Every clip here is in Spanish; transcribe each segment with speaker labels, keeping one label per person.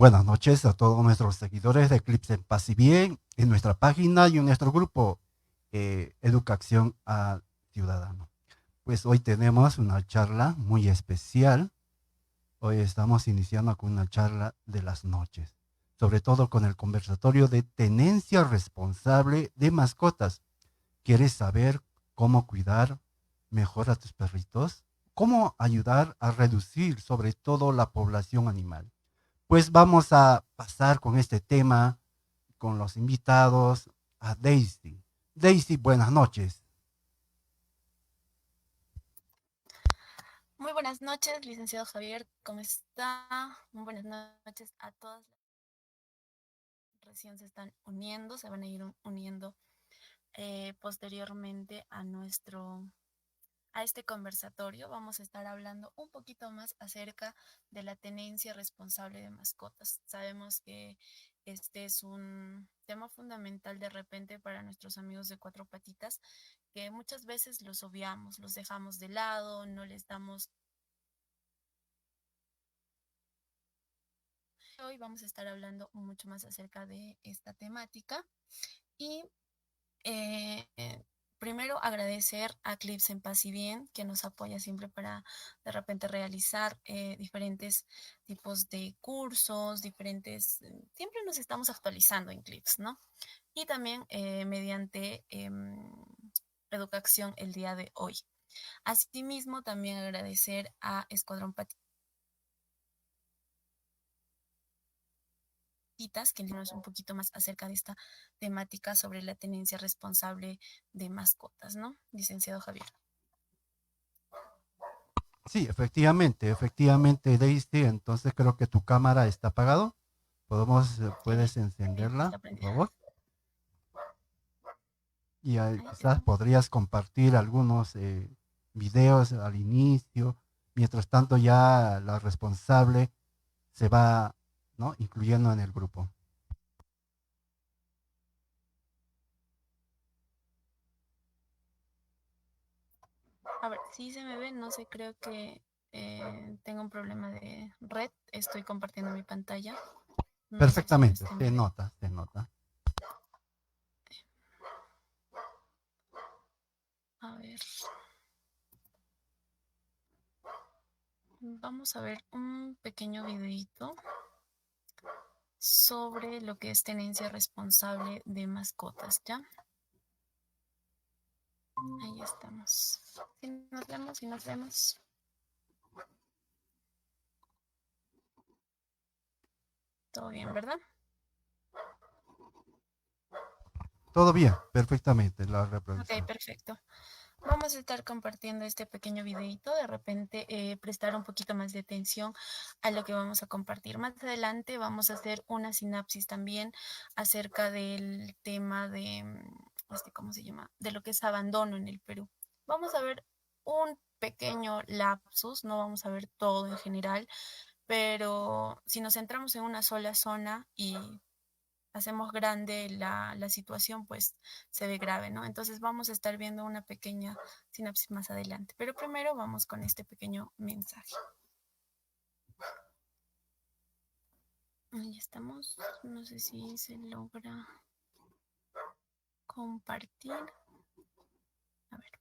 Speaker 1: buenas noches a todos nuestros seguidores de Eclipse en Paz y Bien, en nuestra página y en nuestro grupo Educación al Ciudadano. Pues hoy tenemos una charla muy especial. Hoy estamos iniciando con una charla de las noches, sobre todo con el conversatorio de tenencia responsable de mascotas. ¿Quieres saber cómo cuidar mejor a tus perritos? ¿Cómo ayudar a reducir sobre todo la población animal? Pues vamos a pasar con este tema, con los invitados, a Daisy. Daisy, buenas noches.
Speaker 2: Muy buenas noches, licenciado Javier, ¿cómo está? Muy buenas noches a todas las que recién se están uniendo, se van a ir uniendo posteriormente a este conversatorio. Vamos a estar hablando un poquito más acerca de la tenencia responsable de mascotas. Sabemos que este es un tema fundamental de repente para nuestros amigos de cuatro patitas, que muchas veces los obviamos, los dejamos de lado, no les damos. Hoy vamos a estar hablando mucho más acerca de esta temática y eh, eh, primero agradecer a Clips en Paz y Bien que nos apoya siempre para de repente realizar diferentes tipos de cursos, siempre nos estamos actualizando en Clips, ¿no? Y también mediante educación el día de hoy. Asimismo, también agradecer a Escuadrón que nos un poquito más acerca de esta temática sobre la tenencia responsable de mascotas, ¿no? Licenciado Javier.
Speaker 1: Sí, efectivamente, Daisy. Entonces creo que tu cámara está apagado. Puedes encenderla,
Speaker 2: Está
Speaker 1: por
Speaker 2: prendida.
Speaker 1: favor. Y
Speaker 2: Ahí
Speaker 1: quizás
Speaker 2: estamos.
Speaker 1: podrías compartir algunos videos al inicio. Mientras tanto, ya la responsable se va, ¿no?, incluyendo en el grupo.
Speaker 2: A ver, si se me ve, no sé, creo que tengo un problema de red. Estoy compartiendo mi pantalla. No sé si
Speaker 1: Perfectamente,
Speaker 2: usted me
Speaker 1: se
Speaker 2: ve.
Speaker 1: nota, se nota.
Speaker 2: A ver, vamos a ver un pequeño videito sobre lo que es tenencia responsable de mascotas, ¿ya? Ahí estamos. Si nos vemos, si nos vemos. Todo bien, ¿verdad?
Speaker 1: Todo bien, perfectamente, la
Speaker 2: Ok,
Speaker 1: reproducción.
Speaker 2: perfecto. Vamos a estar compartiendo este pequeño videito, de repente prestar un poquito más de atención a lo que vamos a compartir. Más adelante vamos a hacer una sinapsis también acerca del tema de, ¿cómo se llama? De lo que es abandono en el Perú. Vamos a ver un pequeño lapsus, no vamos a ver todo en general, pero si nos centramos en una sola zona y hacemos grande la situación, pues se ve grave, ¿no? Entonces vamos a estar viendo una pequeña sinapsis más adelante. Pero primero vamos con este pequeño mensaje. Ahí estamos. No sé si se logra compartir. A ver.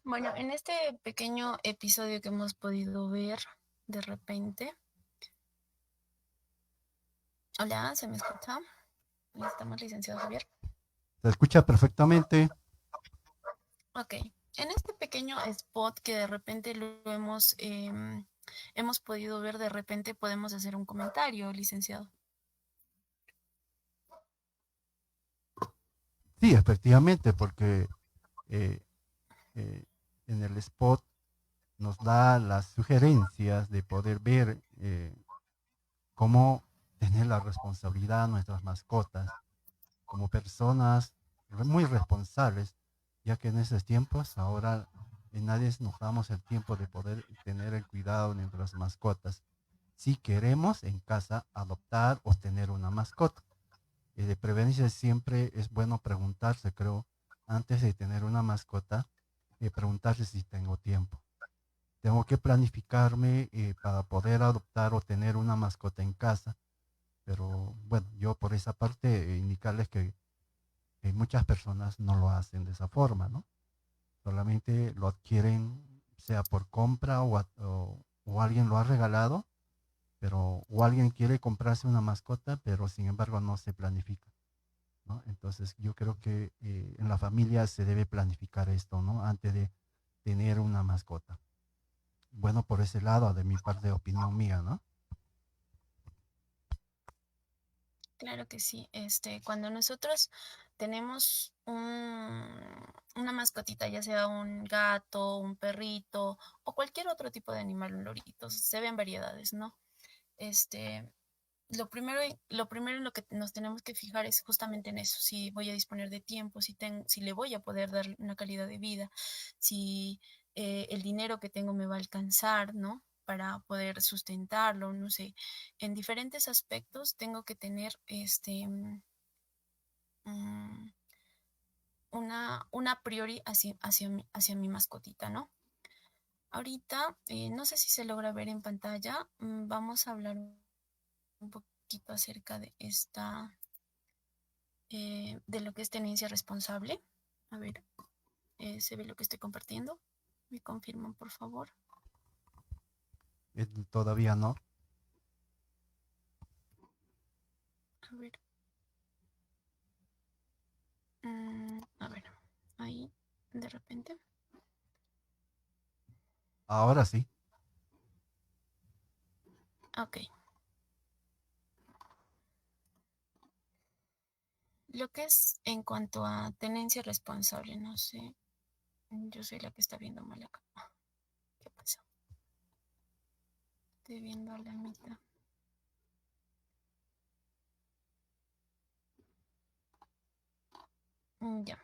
Speaker 2: Bueno, en este pequeño episodio que hemos podido ver de repente. Hola, ¿se me escucha? Ahí estamos, licenciado Javier.
Speaker 1: Se escucha perfectamente.
Speaker 2: Ok, en este pequeño spot que de repente lo hemos podido ver, de repente podemos hacer un comentario, licenciado.
Speaker 1: Sí, efectivamente, porque eh, eh, en el spot nos da las sugerencias de poder ver cómo tener la responsabilidad de nuestras mascotas como personas muy responsables, ya que en esos tiempos ahora nadie nos damos el tiempo de poder tener el cuidado de nuestras mascotas. Si queremos en casa adoptar o tener una mascota. De preferencia siempre es bueno preguntarse, creo, antes de tener una mascota, preguntarse si tengo tiempo. Tengo que planificarme para poder adoptar o tener una mascota en casa, pero bueno, yo por esa parte indicarles que muchas personas no lo hacen de esa forma, ¿no? Solamente lo adquieren, sea por compra o alguien lo ha regalado, pero o alguien quiere comprarse una mascota, pero sin embargo no se planifica, ¿no? Entonces yo creo que en la familia se debe planificar esto, ¿no? Antes de tener una mascota. Bueno, por ese lado, de mi parte, de opinión mía, ¿no?
Speaker 2: Claro que sí. Cuando nosotros tenemos una mascotita, ya sea un gato, un perrito o cualquier otro tipo de animal, un lorito, se ven variedades, ¿no? Este, lo primero en lo que nos tenemos que fijar es justamente en eso, si voy a disponer de tiempo, si le voy a poder dar una calidad de vida, si el dinero que tengo me va a alcanzar, ¿no? Para poder sustentarlo, no sé. En diferentes aspectos tengo que tener mm, una priori hacia mi mascotita, ¿no? Ahorita, no sé si se logra ver en pantalla, vamos a hablar un poquito acerca de lo que es tenencia responsable. A ver, ¿se ve lo que estoy compartiendo? ¿Me confirman, por favor?
Speaker 1: Todavía no.
Speaker 2: A ver, a ver, ahí, de repente.
Speaker 1: Ahora sí.
Speaker 2: Ok, lo que es en cuanto a tenencia responsable, no sé, yo soy la que está viendo mal acá. ¿Qué pasó? Estoy viendo a la mitad. Ya.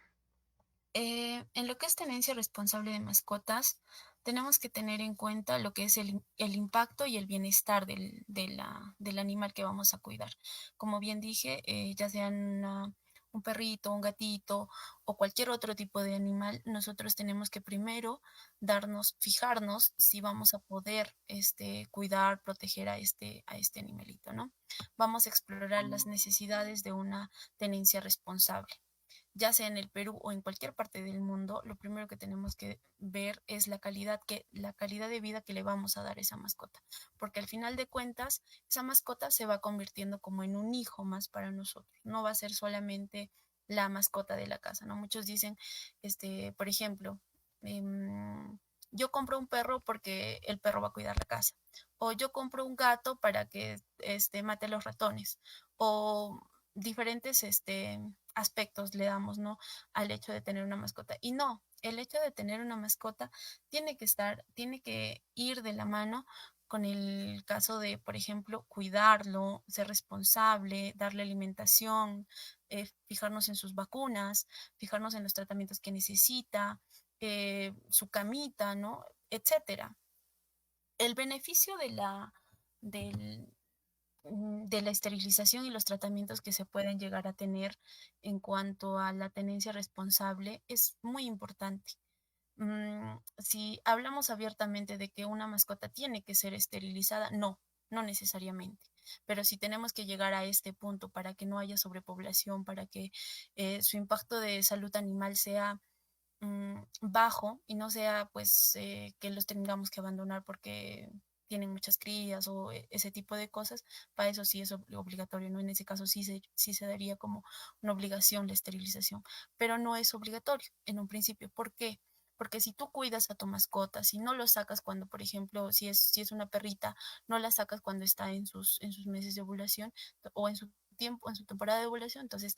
Speaker 2: En lo que es tenencia responsable de mascotas, tenemos que tener en cuenta lo que es el impacto y el bienestar del animal que vamos a cuidar. Como bien dije, ya sean un perrito, un gatito o cualquier otro tipo de animal, nosotros tenemos que primero fijarnos si vamos a poder cuidar, proteger a este animalito, ¿no? Vamos a explorar las necesidades de una tenencia responsable, ya sea en el Perú o en cualquier parte del mundo. Lo primero que tenemos que ver es la calidad de vida que le vamos a dar a esa mascota, porque al final de cuentas, esa mascota se va convirtiendo como en un hijo más para nosotros. No va a ser solamente la mascota de la casa, ¿no? Muchos dicen, por ejemplo, yo compro un perro porque el perro va a cuidar la casa, o yo compro un gato para que mate los ratones, o diferentes aspectos le damos, ¿no? Al hecho de tener una mascota. Y no, el hecho de tener una mascota tiene que ir de la mano con el caso de, por ejemplo, cuidarlo, ser responsable, darle alimentación, fijarnos en sus vacunas, fijarnos en los tratamientos que necesita, su camita, ¿no? Etcétera. El beneficio del, de la esterilización y los tratamientos que se pueden llegar a tener en cuanto a la tenencia responsable es muy importante. Si hablamos abiertamente de que una mascota tiene que ser esterilizada, no, no necesariamente. Pero si tenemos que llegar a este punto para que no haya sobrepoblación, para que su impacto de salud animal sea bajo y no sea pues que los tengamos que abandonar porque tienen muchas crías o ese tipo de cosas, para eso sí es obligatorio, ¿no? En ese caso sí se daría como una obligación la esterilización, pero no es obligatorio en un principio. ¿Por qué? Porque si tú cuidas a tu mascota, si no lo sacas cuando, por ejemplo, si es una perrita, no la sacas cuando está en sus meses de ovulación o en su tiempo, en su temporada de ovulación, entonces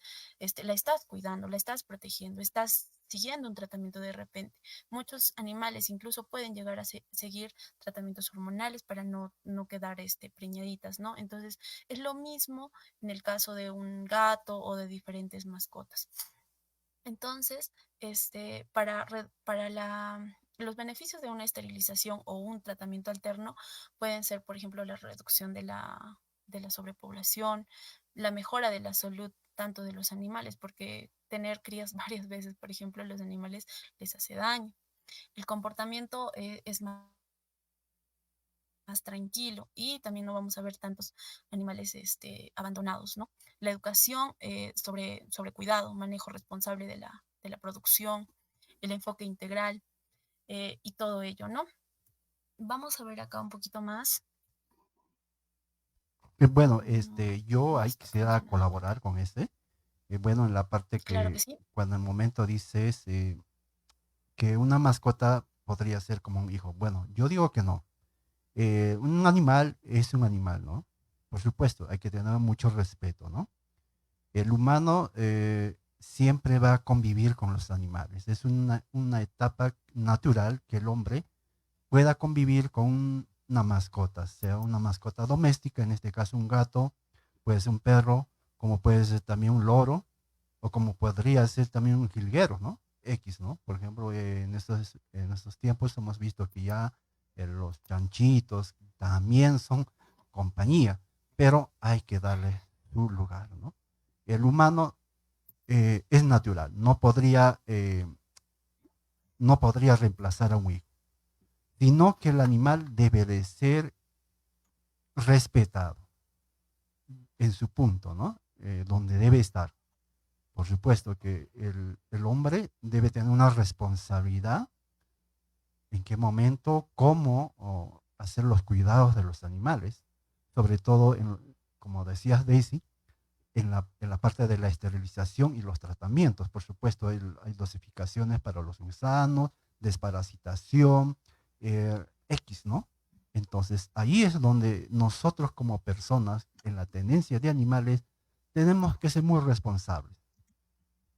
Speaker 2: la estás cuidando, la estás protegiendo, estás siguiendo un tratamiento de repente. Muchos animales incluso pueden llegar a seguir tratamientos hormonales para no quedar preñaditas, ¿no? Entonces, es lo mismo en el caso de un gato o de diferentes mascotas. Entonces, para los beneficios de una esterilización o un tratamiento alterno pueden ser, por ejemplo, la reducción de la sobrepoblación, la mejora de la salud tanto de los animales, porque tener crías varias veces, por ejemplo, a los animales les hace daño. El comportamiento es más tranquilo y también no vamos a ver tantos animales abandonados, ¿no? La educación sobre cuidado, manejo responsable de la producción, el enfoque integral y todo ello, ¿no? Vamos a ver acá un poquito más.
Speaker 1: Bueno, yo
Speaker 2: ¿Dónde
Speaker 1: ahí
Speaker 2: está
Speaker 1: quisiera
Speaker 2: página?
Speaker 1: colaborar con bueno, en la parte
Speaker 2: Claro que
Speaker 1: que
Speaker 2: sí.
Speaker 1: cuando en el momento dices que una mascota podría ser como un hijo. Bueno, yo digo que no. Un animal es un animal, ¿no? Por supuesto, hay que tener mucho respeto, ¿no? El humano siempre va a convivir con los animales. Es una etapa natural que el hombre pueda convivir con una mascota, sea una mascota doméstica, en este caso un gato, puede ser un perro, como puede ser también un loro, o como podría ser también un jilguero, ¿no? X, ¿no? Por ejemplo, en estos tiempos hemos visto que ya los chanchitos también son compañía, pero hay que darle su lugar, ¿no? El humano es natural, no podría reemplazar a un hijo, sino que el animal debe de ser respetado en su punto, ¿no? Donde debe estar. Por supuesto que el hombre debe tener una responsabilidad en qué momento, cómo hacer los cuidados de los animales, sobre todo, como decías Daisy, en la parte de la esterilización y los tratamientos. Por supuesto, hay dosificaciones para los gusanos, desparasitación, X, ¿no? Entonces, ahí es donde nosotros como personas en la tenencia de animales tenemos que ser muy responsables.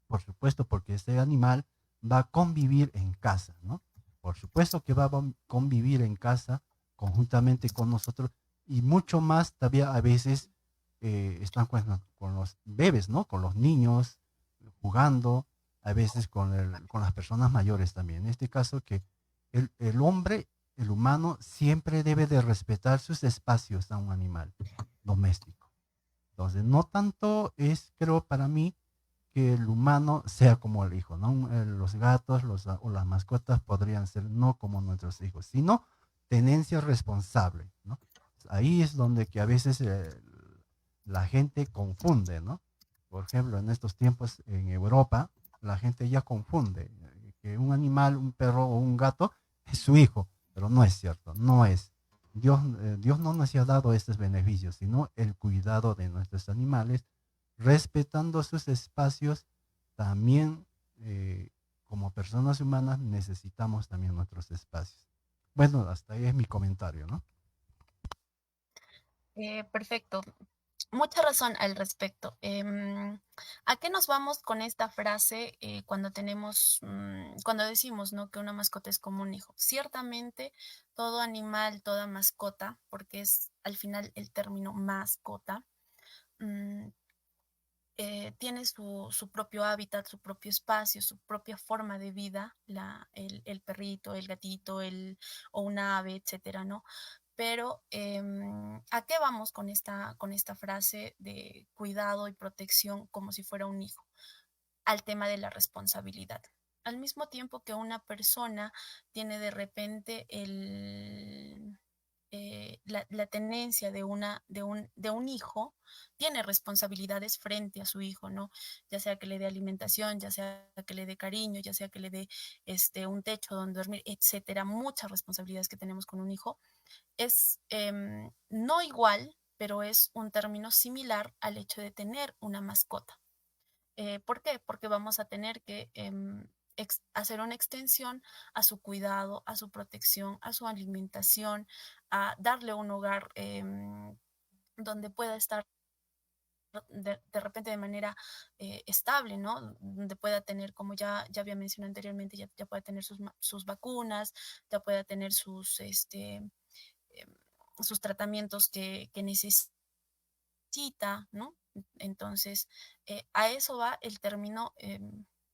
Speaker 1: Por supuesto, porque ese animal va a convivir en casa, ¿no? Por supuesto que va a convivir en casa conjuntamente con nosotros y mucho más todavía a veces están con los bebés, ¿no? Con los niños jugando, a veces con las personas mayores también. En este caso que el hombre, el humano, siempre debe de respetar sus espacios a un animal doméstico. Entonces, no tanto es, creo, para mí, que el humano sea como el hijo, ¿no? Los gatos o las mascotas podrían ser no como nuestros hijos, sino tenencia responsable, ¿no? Ahí es donde que a veces la gente confunde, ¿no? Por ejemplo, en estos tiempos en Europa, la gente ya confunde que un animal, un perro o un gato es su hijo, pero no es cierto, no es. Dios no nos ha dado estos beneficios, sino el cuidado de nuestros animales, respetando sus espacios, también como personas humanas necesitamos también nuestros espacios. Bueno, hasta ahí es mi comentario, ¿no?
Speaker 2: Perfecto. Mucha razón al respecto. ¿A qué nos vamos con esta frase cuando cuando decimos, ¿no? Que una mascota es como un hijo? Ciertamente, todo animal, toda mascota, porque es al final el término mascota, mm, tiene su propio hábitat, su propio espacio, su propia forma de vida, el perrito, el gatito, o un ave, etcétera, ¿no? Pero, ¿a qué vamos con esta frase de cuidado y protección como si fuera un hijo? Al tema de la responsabilidad. Al mismo tiempo que una persona tiene de repente la tenencia de un hijo tiene responsabilidades frente a su hijo, ¿no? Ya sea que le dé alimentación, ya sea que le dé cariño, ya sea que le dé un techo donde dormir, etcétera. Muchas responsabilidades que tenemos con un hijo. Es no igual, pero es un término similar al hecho de tener una mascota. ¿Por qué? Porque vamos a tener que hacer una extensión a su cuidado, a su protección, a su alimentación, a darle un hogar donde pueda estar de repente de manera estable, ¿no? Donde pueda tener, como ya había mencionado anteriormente, ya pueda tener sus vacunas, ya pueda tener sus tratamientos que necesita, ¿no? Entonces, a eso va el término,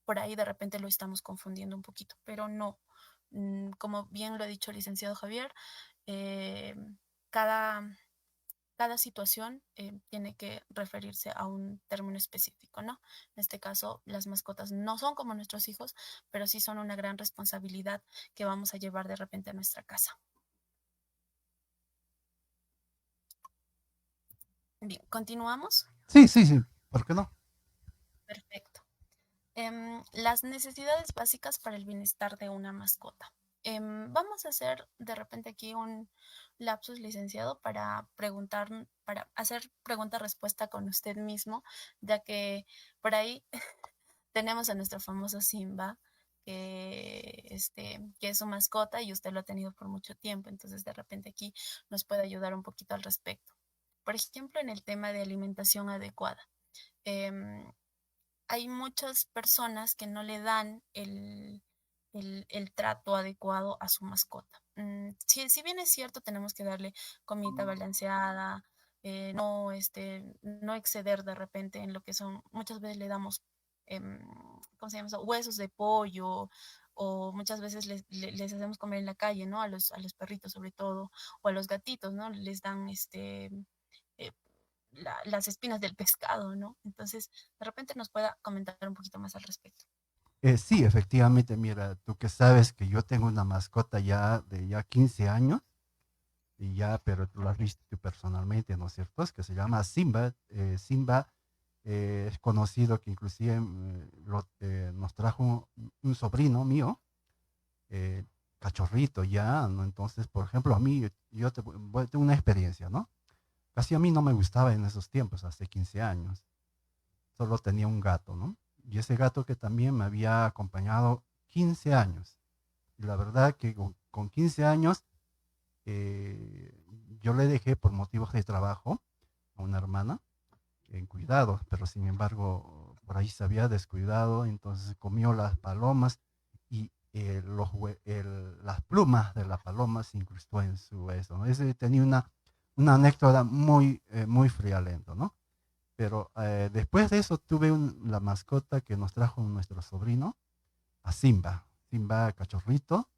Speaker 2: por ahí de repente lo estamos confundiendo un poquito, pero no. Como bien lo ha dicho el licenciado Javier, eh, cada, cada situación tiene que referirse a un término específico, ¿no? En este caso, las mascotas no son como nuestros hijos, pero sí son una gran responsabilidad que vamos a llevar de repente a nuestra casa. Bien, continuamos.
Speaker 1: Sí, sí, sí, ¿por qué no?
Speaker 2: Perfecto. Las necesidades básicas para el bienestar de una mascota. Vamos a hacer de repente aquí un lapsus, licenciado, para hacer pregunta-respuesta con usted mismo, ya que por ahí tenemos a nuestro famoso Simba, que es su mascota y usted lo ha tenido por mucho tiempo, entonces de repente aquí nos puede ayudar un poquito al respecto. Por ejemplo, en el tema de alimentación adecuada. Em, Hay muchas personas que no le dan el trato adecuado a su mascota. Si bien es cierto, tenemos que darle comida balanceada, no exceder de repente en lo que son, muchas veces le damos, ¿cómo se llama eso? Huesos de pollo, o muchas veces les hacemos comer en la calle, ¿no? A los perritos sobre todo, o a los gatitos, ¿no? Les dan eh, las espinas del pescado, ¿no? Entonces, de repente nos pueda comentar un poquito más al respecto.
Speaker 1: Sí, efectivamente, mira, tú que sabes que yo tengo una mascota ya de ya 15 años, y ya, pero tú lo has visto tú personalmente, ¿no es cierto? Es que se llama Simba. Simba es conocido que inclusive nos trajo un sobrino mío, eh, cachorrito ya, ¿no? Entonces, por ejemplo, a mí, tengo una experiencia, ¿no? Casi a mí no me gustaba en esos tiempos, hace 15 años. Solo tenía un gato, ¿no? Y ese gato que también me había acompañado 15 años. Y la verdad que con 15 años eh, yo le dejé por motivos de trabajo a una hermana en cuidados, pero sin embargo por ahí se había descuidado, entonces comió las palomas y las plumas de la paloma se incrustó en su eso, ¿no? Ese tenía una anécdota muy friolenta, ¿no? Pero después de eso tuve la mascota que nos trajo nuestro sobrino, a Simba, Simba cachorrito.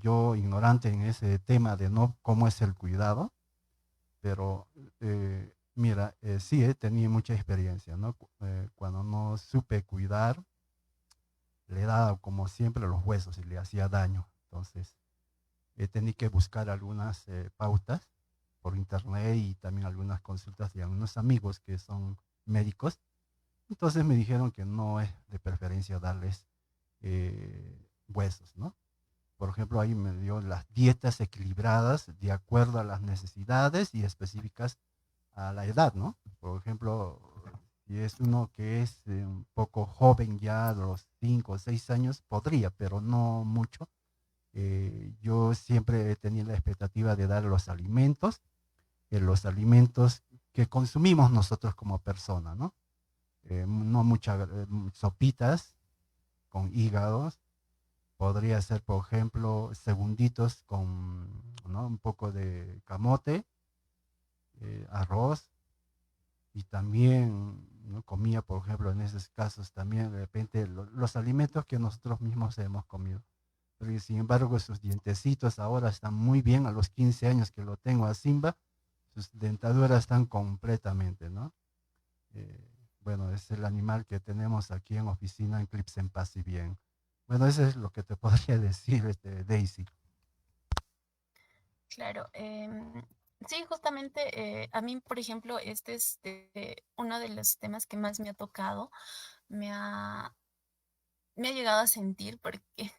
Speaker 1: Yo ignorante en ese tema de no cómo es el cuidado, pero mira, sí he tenido mucha experiencia, ¿no? Cuando no supe cuidar, le daba como siempre los huesos y le hacía daño. Entonces, he tenido que buscar algunas pautas por internet y también algunas consultas de algunos amigos que son médicos. Entonces me dijeron que no es de preferencia darles huesos, ¿no? Por ejemplo, ahí me dio las dietas equilibradas de acuerdo a las necesidades y específicas a la edad, ¿no? Por ejemplo, si es uno que es un poco joven ya, a los 5 o 6 años, podría, pero no mucho. Yo siempre he tenido la expectativa de dar los alimentos que consumimos nosotros como personas, ¿no? No muchas sopitas con hígados, podría ser, por ejemplo, segunditos con, ¿no? Un poco de camote, arroz, y también, ¿no? Comía, por ejemplo, en esos casos también de repente los alimentos que nosotros mismos hemos comido. Pero sin embargo, sus dientecitos ahora están muy bien, a los 15 años que lo tengo a Simba, sus dentaduras están completamente, ¿no? Eh, bueno, es el animal que tenemos aquí en oficina en Clips en Paz y Bien. Bueno, eso es lo que te podría decir, Daisy.
Speaker 2: Claro, sí, justamente a mí, por ejemplo, este es uno de los temas que más me ha tocado, me ha, me ha llegado a sentir porque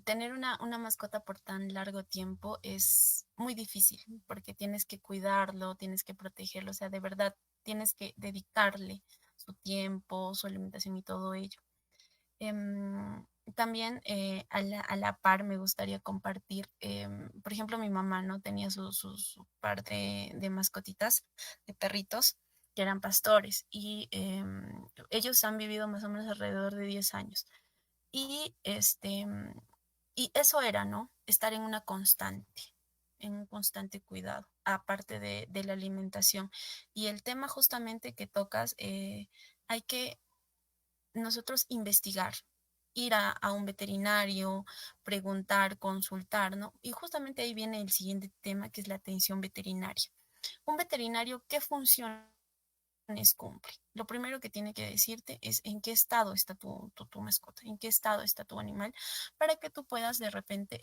Speaker 2: tener una mascota por tan largo tiempo es muy difícil porque tienes que cuidarlo, tienes que protegerlo, o sea, de verdad tienes que dedicarle su tiempo, su alimentación y todo ello. Em, También a la par me gustaría compartir, por ejemplo, mi mamá no tenía su par de mascotitas, de perritos, que eran pastores, y ellos han vivido más o menos alrededor de 10 años. Y, y eso era, ¿no? Estar en un constante cuidado, aparte de la alimentación. Y el tema justamente que tocas, hay que nosotros investigar, ir a un veterinario, preguntar, consultar, ¿no? Y justamente ahí viene el siguiente tema, que es la atención veterinaria. Un veterinario, ¿qué función cumple? Lo primero que tiene que decirte es en qué estado está tu mascota, en qué estado está tu animal, para que tú puedas de repente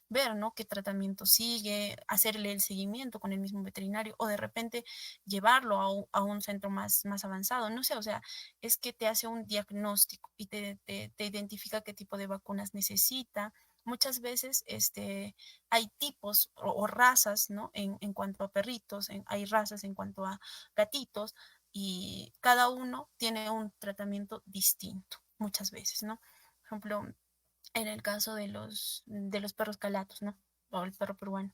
Speaker 2: ver, ¿no? Qué tratamiento sigue, hacerle el seguimiento con el mismo veterinario o de repente llevarlo a un centro más avanzado. No sé, o sea, es que te hace un diagnóstico y te identifica qué tipo de vacunas necesita. Muchas veces hay tipos o razas, ¿no? En cuanto a perritos, hay razas en cuanto a gatitos, y cada uno tiene un tratamiento distinto muchas veces, ¿no? Por ejemplo, en el caso de los perros calatos, ¿no? O el perro peruano.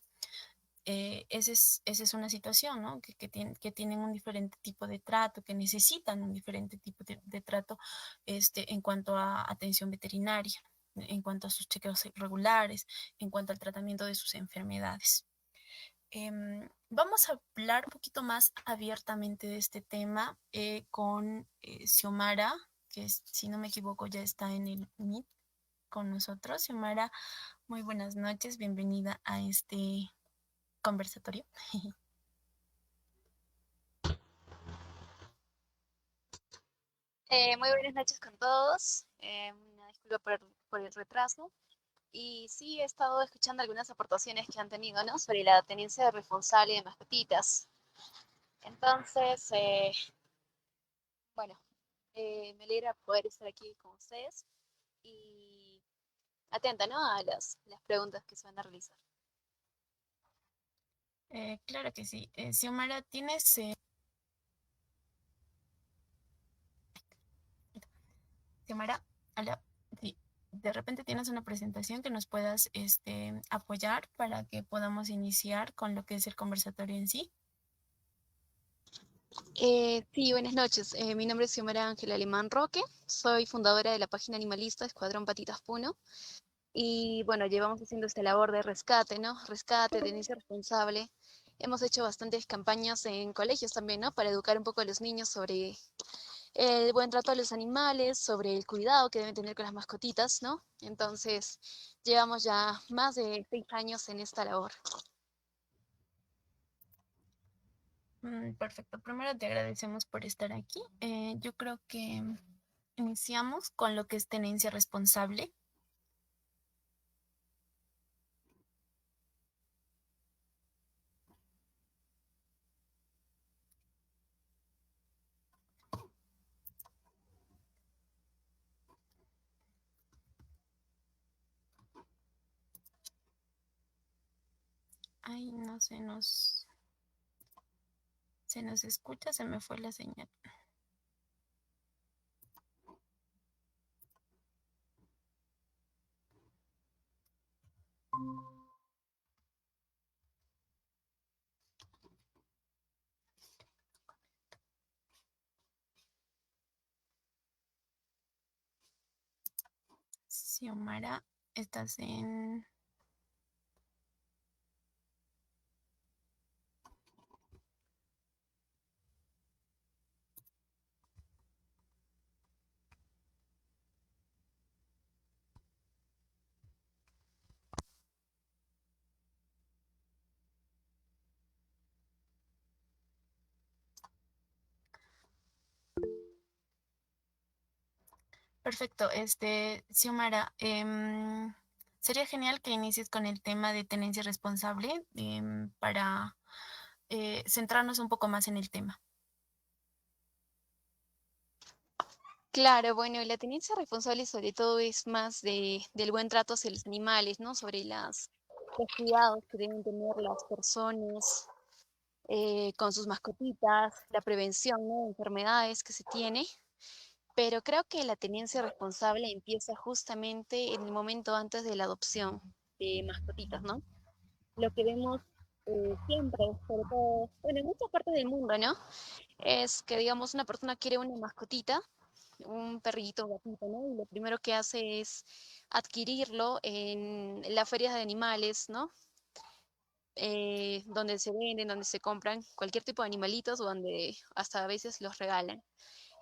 Speaker 2: Esa es una situación, ¿no? Que tienen un diferente tipo de trato, que necesitan un diferente tipo de trato en cuanto a atención veterinaria, en cuanto a sus chequeos regulares, en cuanto al tratamiento de sus enfermedades. Vamos a hablar un poquito más abiertamente de este tema con Xiomara, que si no me equivoco ya está en el Meet con nosotros. Xiomara, muy buenas noches, bienvenida a este conversatorio.
Speaker 3: Muy buenas noches con todos. Una disculpa por el retraso. Y sí, he estado escuchando algunas aportaciones que han tenido, ¿no? Sobre la tenencia responsable de mascotitas. Entonces, bueno, me alegra poder estar aquí con ustedes y atenta, ¿no? A las preguntas que se van a realizar.
Speaker 2: Claro que sí. Xiomara, ¿tienes... Xiomara, hola, sí, de repente tienes una presentación que nos puedas apoyar para que podamos iniciar con lo que es el conversatorio en sí.
Speaker 3: Sí, buenas noches. Mi nombre es Xiomara Ángela Alemán Roque. Soy fundadora de la página animalista Escuadrón Patitas Puno. Y bueno, llevamos haciendo esta labor de rescate, ¿no? Rescate, tenencia responsable. Hemos hecho bastantes campañas en colegios también, ¿no? Para educar un poco a los niños sobre el buen trato a los animales, sobre el cuidado que deben tener con las mascotitas, ¿no? Entonces, llevamos ya más de 6 años en esta labor.
Speaker 2: Perfecto, primero te agradecemos por estar aquí. Yo creo que iniciamos con lo que es tenencia responsable. Ay, no se nos escucha, se me fue la señal. Xiomara, estás en... Perfecto, Xiomara, Sería genial que inicies con el tema de tenencia responsable para centrarnos un poco más en el tema.
Speaker 3: Claro, bueno, la tenencia responsable sobre todo es más del buen trato hacia los animales, ¿no? Sobre los cuidados que deben tener las personas con sus mascotitas, la prevención, ¿no? de enfermedades que se tiene. Pero creo que la tenencia responsable empieza justamente en el momento antes de la adopción de mascotitas, ¿no? Lo que vemos siempre, sobre todo, bueno, en muchas partes del mundo, ¿no? Es que, digamos, una persona quiere una mascotita, un perrito o gatito, ¿no? Y lo primero que hace es adquirirlo en las ferias de animales, ¿no? Donde se venden, donde se compran cualquier tipo de animalitos, o donde hasta a veces los regalan.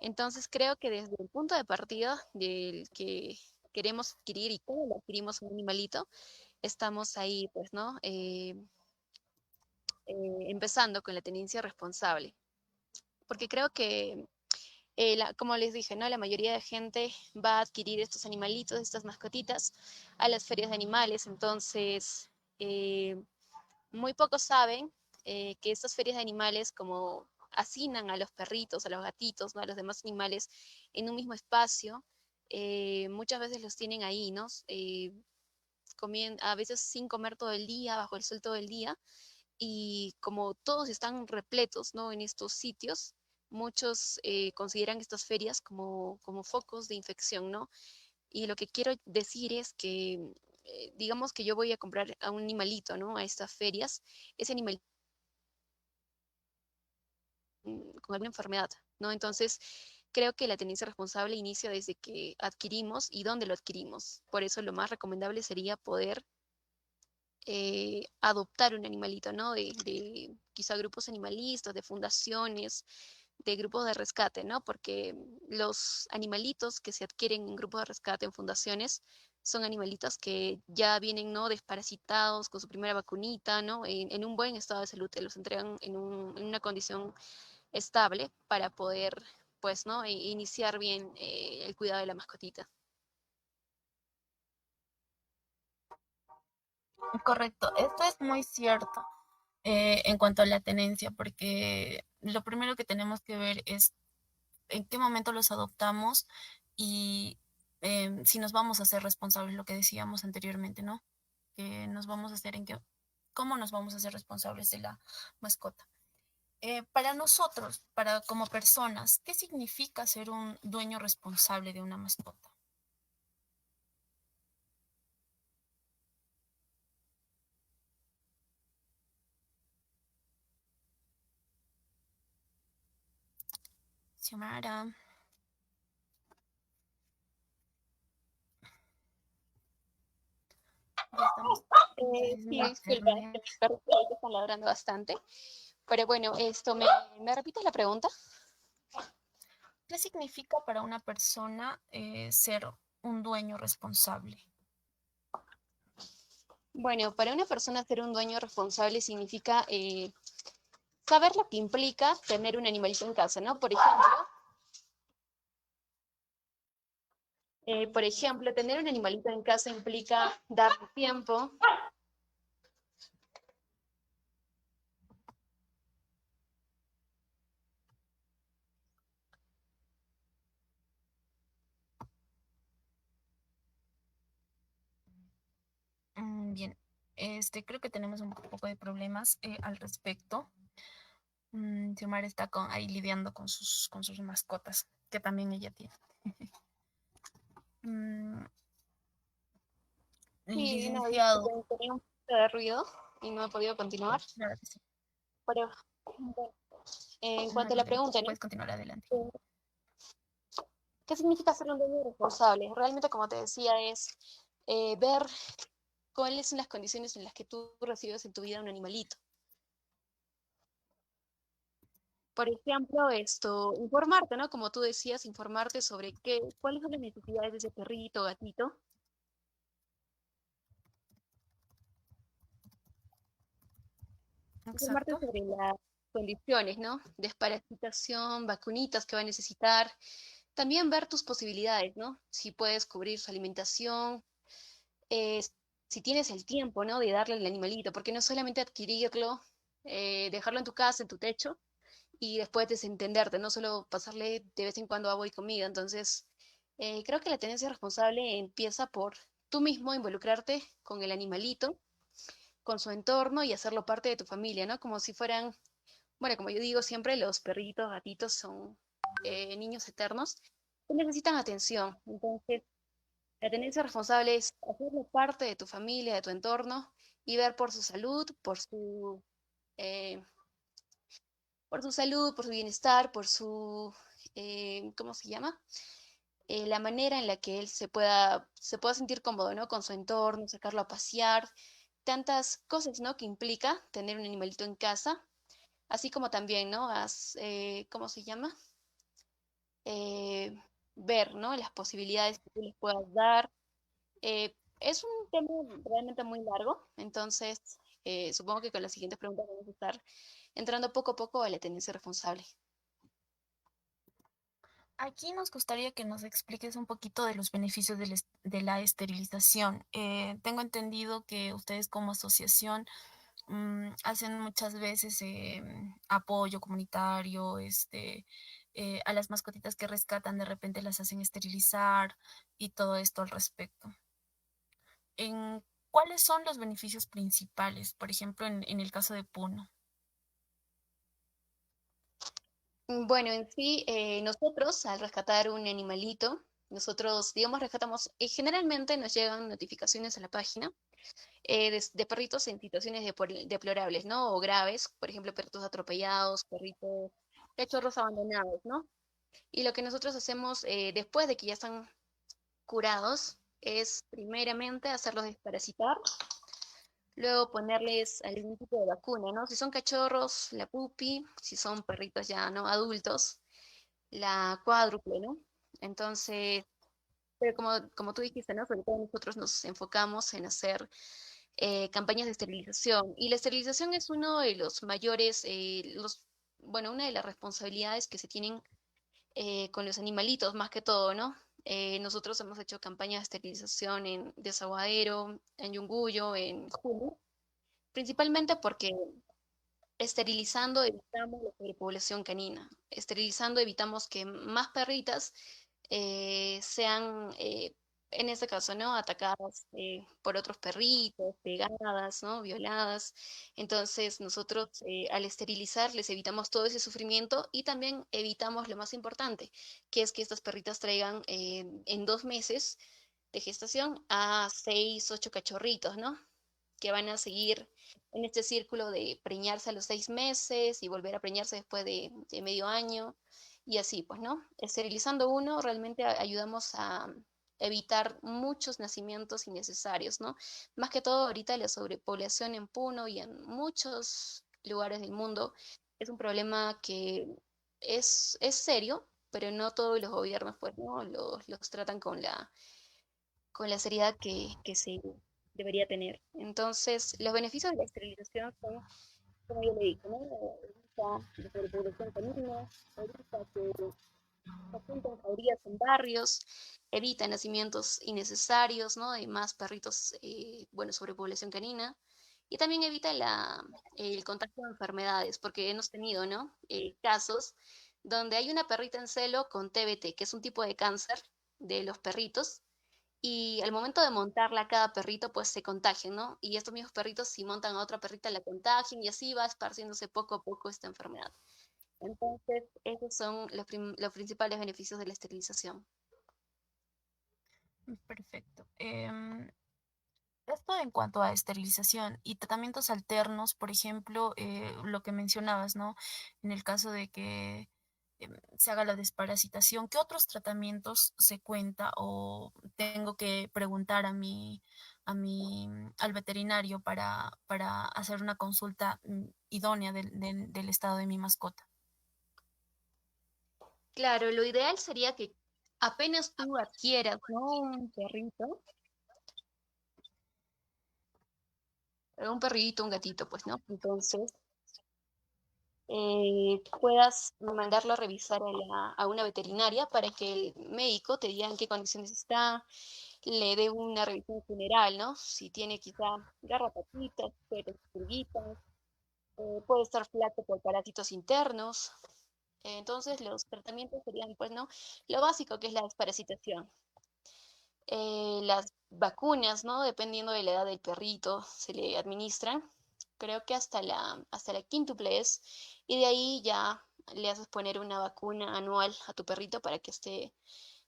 Speaker 3: Entonces creo que desde el punto de partida del que queremos adquirir y cómo lo adquirimos un animalito, estamos ahí, pues, ¿no? Empezando con la tenencia responsable. Porque creo que como les dije, ¿no? La mayoría de gente va a adquirir estos animalitos, estas mascotitas, a las ferias de animales. Entonces, eh, muy pocos saben que estas ferias de animales, como hacinan a los perritos, a los gatitos, ¿no? A los demás animales en un mismo espacio, muchas veces los tienen ahí, ¿no? A veces sin comer todo el día, bajo el sol todo el día, y como todos están repletos, ¿no? En estos sitios, muchos consideran estas ferias como focos de infección, ¿no? Y lo que quiero decir es que, digamos que yo voy a comprar a un animalito, ¿no? A estas ferias, ese animal con alguna enfermedad, ¿no? Entonces, creo que la tenencia responsable inicia desde que adquirimos y dónde lo adquirimos. Por eso lo más recomendable sería poder adoptar un animalito, ¿no? De quizá grupos animalistas, de fundaciones, de grupos de rescate, ¿no? Porque los animalitos que se adquieren en grupos de rescate, en fundaciones, son animalitos que ya vienen, ¿no? Desparasitados, con su primera vacunita, ¿no? En un buen estado de salud, te los entregan en una condición estable para poder, pues, ¿no? Iniciar bien el cuidado de la mascotita.
Speaker 2: Correcto, esto es muy cierto en cuanto a la tenencia, porque lo primero que tenemos que ver es en qué momento los adoptamos y si nos vamos a hacer responsables, lo que decíamos anteriormente, ¿no? Que nos vamos a hacer cómo nos vamos a hacer responsables de la mascota. Para nosotros, para como personas, ¿qué significa ser un dueño responsable de una mascota? Xiomara, ya estamos en
Speaker 3: Sí, disculpa,
Speaker 2: internet.
Speaker 3: mis perros ahorita están ladrando bastante. Pero bueno, ¿me repites la pregunta?
Speaker 2: ¿Qué significa para una persona ser un dueño responsable?
Speaker 3: Bueno, para una persona ser un dueño responsable significa saber lo que implica tener un animalito en casa, ¿no? Por ejemplo, tener un animalito en casa implica darle tiempo.
Speaker 2: Bien, creo que tenemos un poco de problemas al respecto. Xiomara está ahí lidiando con sus mascotas, que también ella tiene. Mm,
Speaker 3: Sí, no,
Speaker 2: licenciado,
Speaker 3: disculpen, tenía un poco de ruido y no he podido continuar.
Speaker 2: claro que sí.
Speaker 3: Pero bueno, en
Speaker 2: No hay
Speaker 3: cuanto a la
Speaker 2: problema.
Speaker 3: pregunta, ¿no?
Speaker 2: Puedes continuar adelante.
Speaker 3: ¿Qué significa ser un dueño responsable? Realmente, como te decía, es ver cuáles son las condiciones en las que tú recibes en tu vida un animalito. Por ejemplo, informarte, ¿no? Como tú decías, informarte sobre cuáles son las necesidades de ese perrito, gatito, informarte
Speaker 2: Exacto.
Speaker 3: sobre las condiciones, ¿no? Desparasitación, vacunitas que va a necesitar. También ver tus posibilidades, ¿no? Si puedes cubrir su alimentación, si tienes el tiempo, ¿no? De darle al animalito, porque no solamente adquirirlo, dejarlo en tu casa, en tu techo, y después desentenderte, no solo pasarle de vez en cuando agua y comida. Entonces, creo que la tenencia responsable empieza por tú mismo involucrarte con el animalito, con su entorno y hacerlo parte de tu familia, ¿no? Como si fueran, bueno, como yo digo siempre, los perritos, gatitos son niños eternos que necesitan atención. Entonces, la tenencia responsable es hacerlo parte de tu familia, de tu entorno y ver por su salud, eh, por su salud, por su bienestar, por su, ¿cómo se llama? La manera en la que él se pueda sentir cómodo, ¿no? Con su entorno, sacarlo a pasear, tantas cosas, ¿no? Que implica tener un animalito en casa, así como también, ¿no? ¿Cómo se llama? Eh, ver, ¿no? Las posibilidades que tú les puedas dar. Es un tema realmente muy largo, entonces supongo que con las siguientes preguntas vamos a estar entrando poco a poco a la tenencia responsable.
Speaker 2: Aquí nos gustaría que nos expliques un poquito de los beneficios de la esterilización. Tengo entendido que ustedes como asociación hacen muchas veces apoyo comunitario, a las mascotitas que rescatan, de repente las hacen esterilizar y todo esto al respecto. En, ¿Cuáles son los beneficios principales, por ejemplo, en el caso de Puno?
Speaker 3: Bueno, en sí, nosotros al rescatar un animalito, nosotros, digamos, rescatamos, generalmente nos llegan notificaciones a la página de perritos en situaciones deplorables, ¿no? O graves, por ejemplo, perritos atropellados, perritos, cachorros abandonados, ¿no? Y lo que nosotros hacemos después de que ya están curados es primeramente hacerlos desparasitar, luego ponerles algún tipo de vacuna, ¿no? Si son cachorros, la pupi, si son perritos ya no adultos, la cuádruple, ¿no? Entonces, pero como tú dijiste, ¿no? Sobre todo nosotros nos enfocamos en hacer campañas de esterilización. Y la esterilización es uno de los mayores, bueno, una de las responsabilidades que se tienen con los animalitos, más que todo, ¿no? Nosotros hemos hecho campañas de esterilización en Desaguadero, en Yunguyo, en Juno, principalmente porque esterilizando evitamos la sobrepoblación canina. Esterilizando evitamos que más perritas sean, en este caso, ¿no? Atacadas por otros perritos, pegadas, ¿no? Violadas. Entonces, nosotros al esterilizar les evitamos todo ese sufrimiento y también evitamos lo más importante, que es que estas perritas traigan en 2 meses de gestación a 6, 8 cachorritos, ¿no? Que van a seguir en este círculo de preñarse a los 6 meses y volver a preñarse después de medio año y así, pues, ¿no? Esterilizando uno, realmente ayudamos a evitar muchos nacimientos innecesarios, ¿no? Más que todo ahorita la sobrepoblación en Puno y en muchos lugares del mundo es un problema que es serio, pero no todos los gobiernos, pues, ¿no? Los tratan con la seriedad que se debería tener. Entonces, los beneficios de la esterilización son, como yo le digo, ¿no? Evita la sobrepoblación canina, evita que se junten jaurías en barrios, evita nacimientos innecesarios, ¿no? De más perritos, bueno, sobrepoblación canina. Y también evita el contagio de enfermedades, porque hemos tenido, ¿no? Casos donde hay una perrita en celo con TBT, que es un tipo de cáncer de los perritos, y al momento de montarla a cada perrito, pues se contagian, ¿no? Y estos mismos perritos, si montan a otra perrita, la contagian y así va esparciéndose poco a poco esta enfermedad. Entonces, esos son los principales beneficios de la esterilización.
Speaker 2: Perfecto. Esto en cuanto a esterilización y tratamientos alternos, por ejemplo, lo que mencionabas, ¿no? En el caso de que se haga la desparasitación, ¿qué otros tratamientos se cuenta o tengo que preguntar al veterinario para hacer una consulta idónea del estado de mi mascota?
Speaker 3: Claro, lo ideal sería que apenas tú adquieras, ¿no? Un perrito, un perrito, un gatito, pues, ¿no? Entonces, puedas mandarlo a revisar a una veterinaria para que el médico te diga en qué condiciones está, le dé una revisión general, ¿no? Si tiene quizá garrapatitas, puede tener pulguitas, puede estar flaco por parásitos internos. Entonces los tratamientos serían, pues, ¿no? Lo básico que es la desparasitación. Las vacunas, ¿no? Dependiendo de la edad del perrito, se le administran. Creo que hasta la quíntuple es. Y de ahí ya le haces poner una vacuna anual a tu perrito para que esté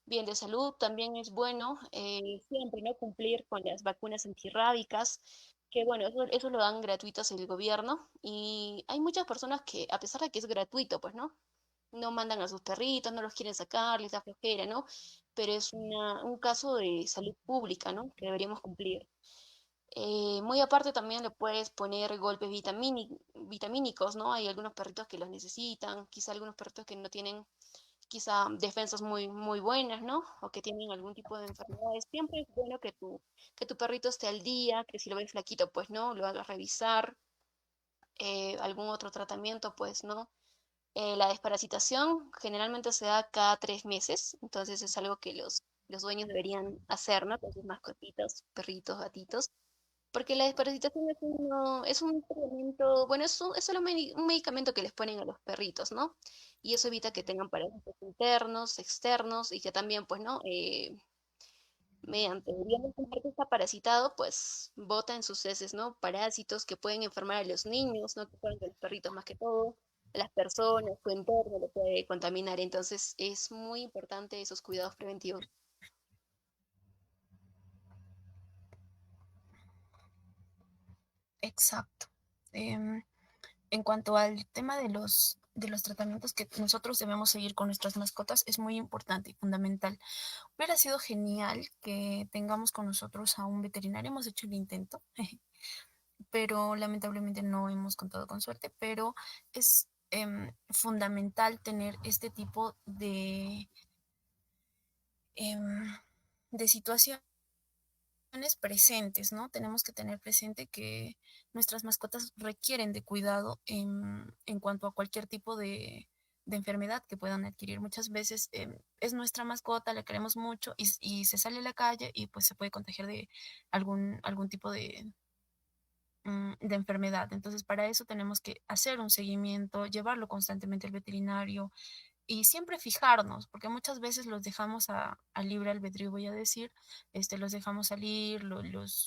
Speaker 3: bien de salud. También es bueno siempre, ¿no? Cumplir con las vacunas antirrábicas, que bueno, eso lo dan gratuitos el gobierno. Y hay muchas personas que, a pesar de que es gratuito, pues, ¿no? No mandan a sus perritos, no los quieren sacar, les da flojera, ¿no? Pero es un caso de salud pública, ¿no? Que deberíamos cumplir. Muy aparte también le puedes poner golpes vitamínicos, ¿no? Hay algunos perritos que los necesitan, quizá algunos perritos que no tienen quizá defensas muy buenas, ¿no? O que tienen algún tipo de enfermedades. Siempre es bueno que tu perrito esté al día, que si lo ves flaquito, pues, ¿no? Lo hagas revisar, algún otro tratamiento, pues, ¿no? La desparasitación generalmente se da cada 3 meses, entonces es algo que los dueños deberían hacer, ¿no? Con sus mascotitas, perritos, gatitos, porque la desparasitación es un tratamiento, bueno, es solo un medicamento que les ponen a los perritos, ¿no? Y eso evita que tengan parásitos internos, externos, y que también, pues, ¿no? Mediante, digamos, un perrito está parasitado, pues bota en sus heces, ¿no? Parásitos que pueden enfermar a los niños, ¿no? Que pueden los perritos más que todo, a las personas, su entorno lo puede contaminar. Entonces es muy importante esos cuidados preventivos.
Speaker 2: Exacto. Em, en cuanto al tema de los tratamientos que nosotros debemos seguir con nuestras mascotas, es muy importante y fundamental. Hubiera sido genial que tengamos con nosotros a un veterinario. Hemos hecho el intento, pero lamentablemente no hemos contado con suerte, pero es fundamental tener este tipo em, de situaciones presentes, ¿no? Tenemos que tener presente que nuestras mascotas requieren de cuidado en cuanto a cualquier tipo de enfermedad que puedan adquirir. Muchas veces es nuestra mascota, la queremos mucho y se sale a la calle y pues se puede contagiar de algún tipo de enfermedad. Entonces, para eso tenemos que hacer un seguimiento, llevarlo constantemente al veterinario, y siempre fijarnos, porque muchas veces los dejamos a libre albedrío, voy a decir, los dejamos salir,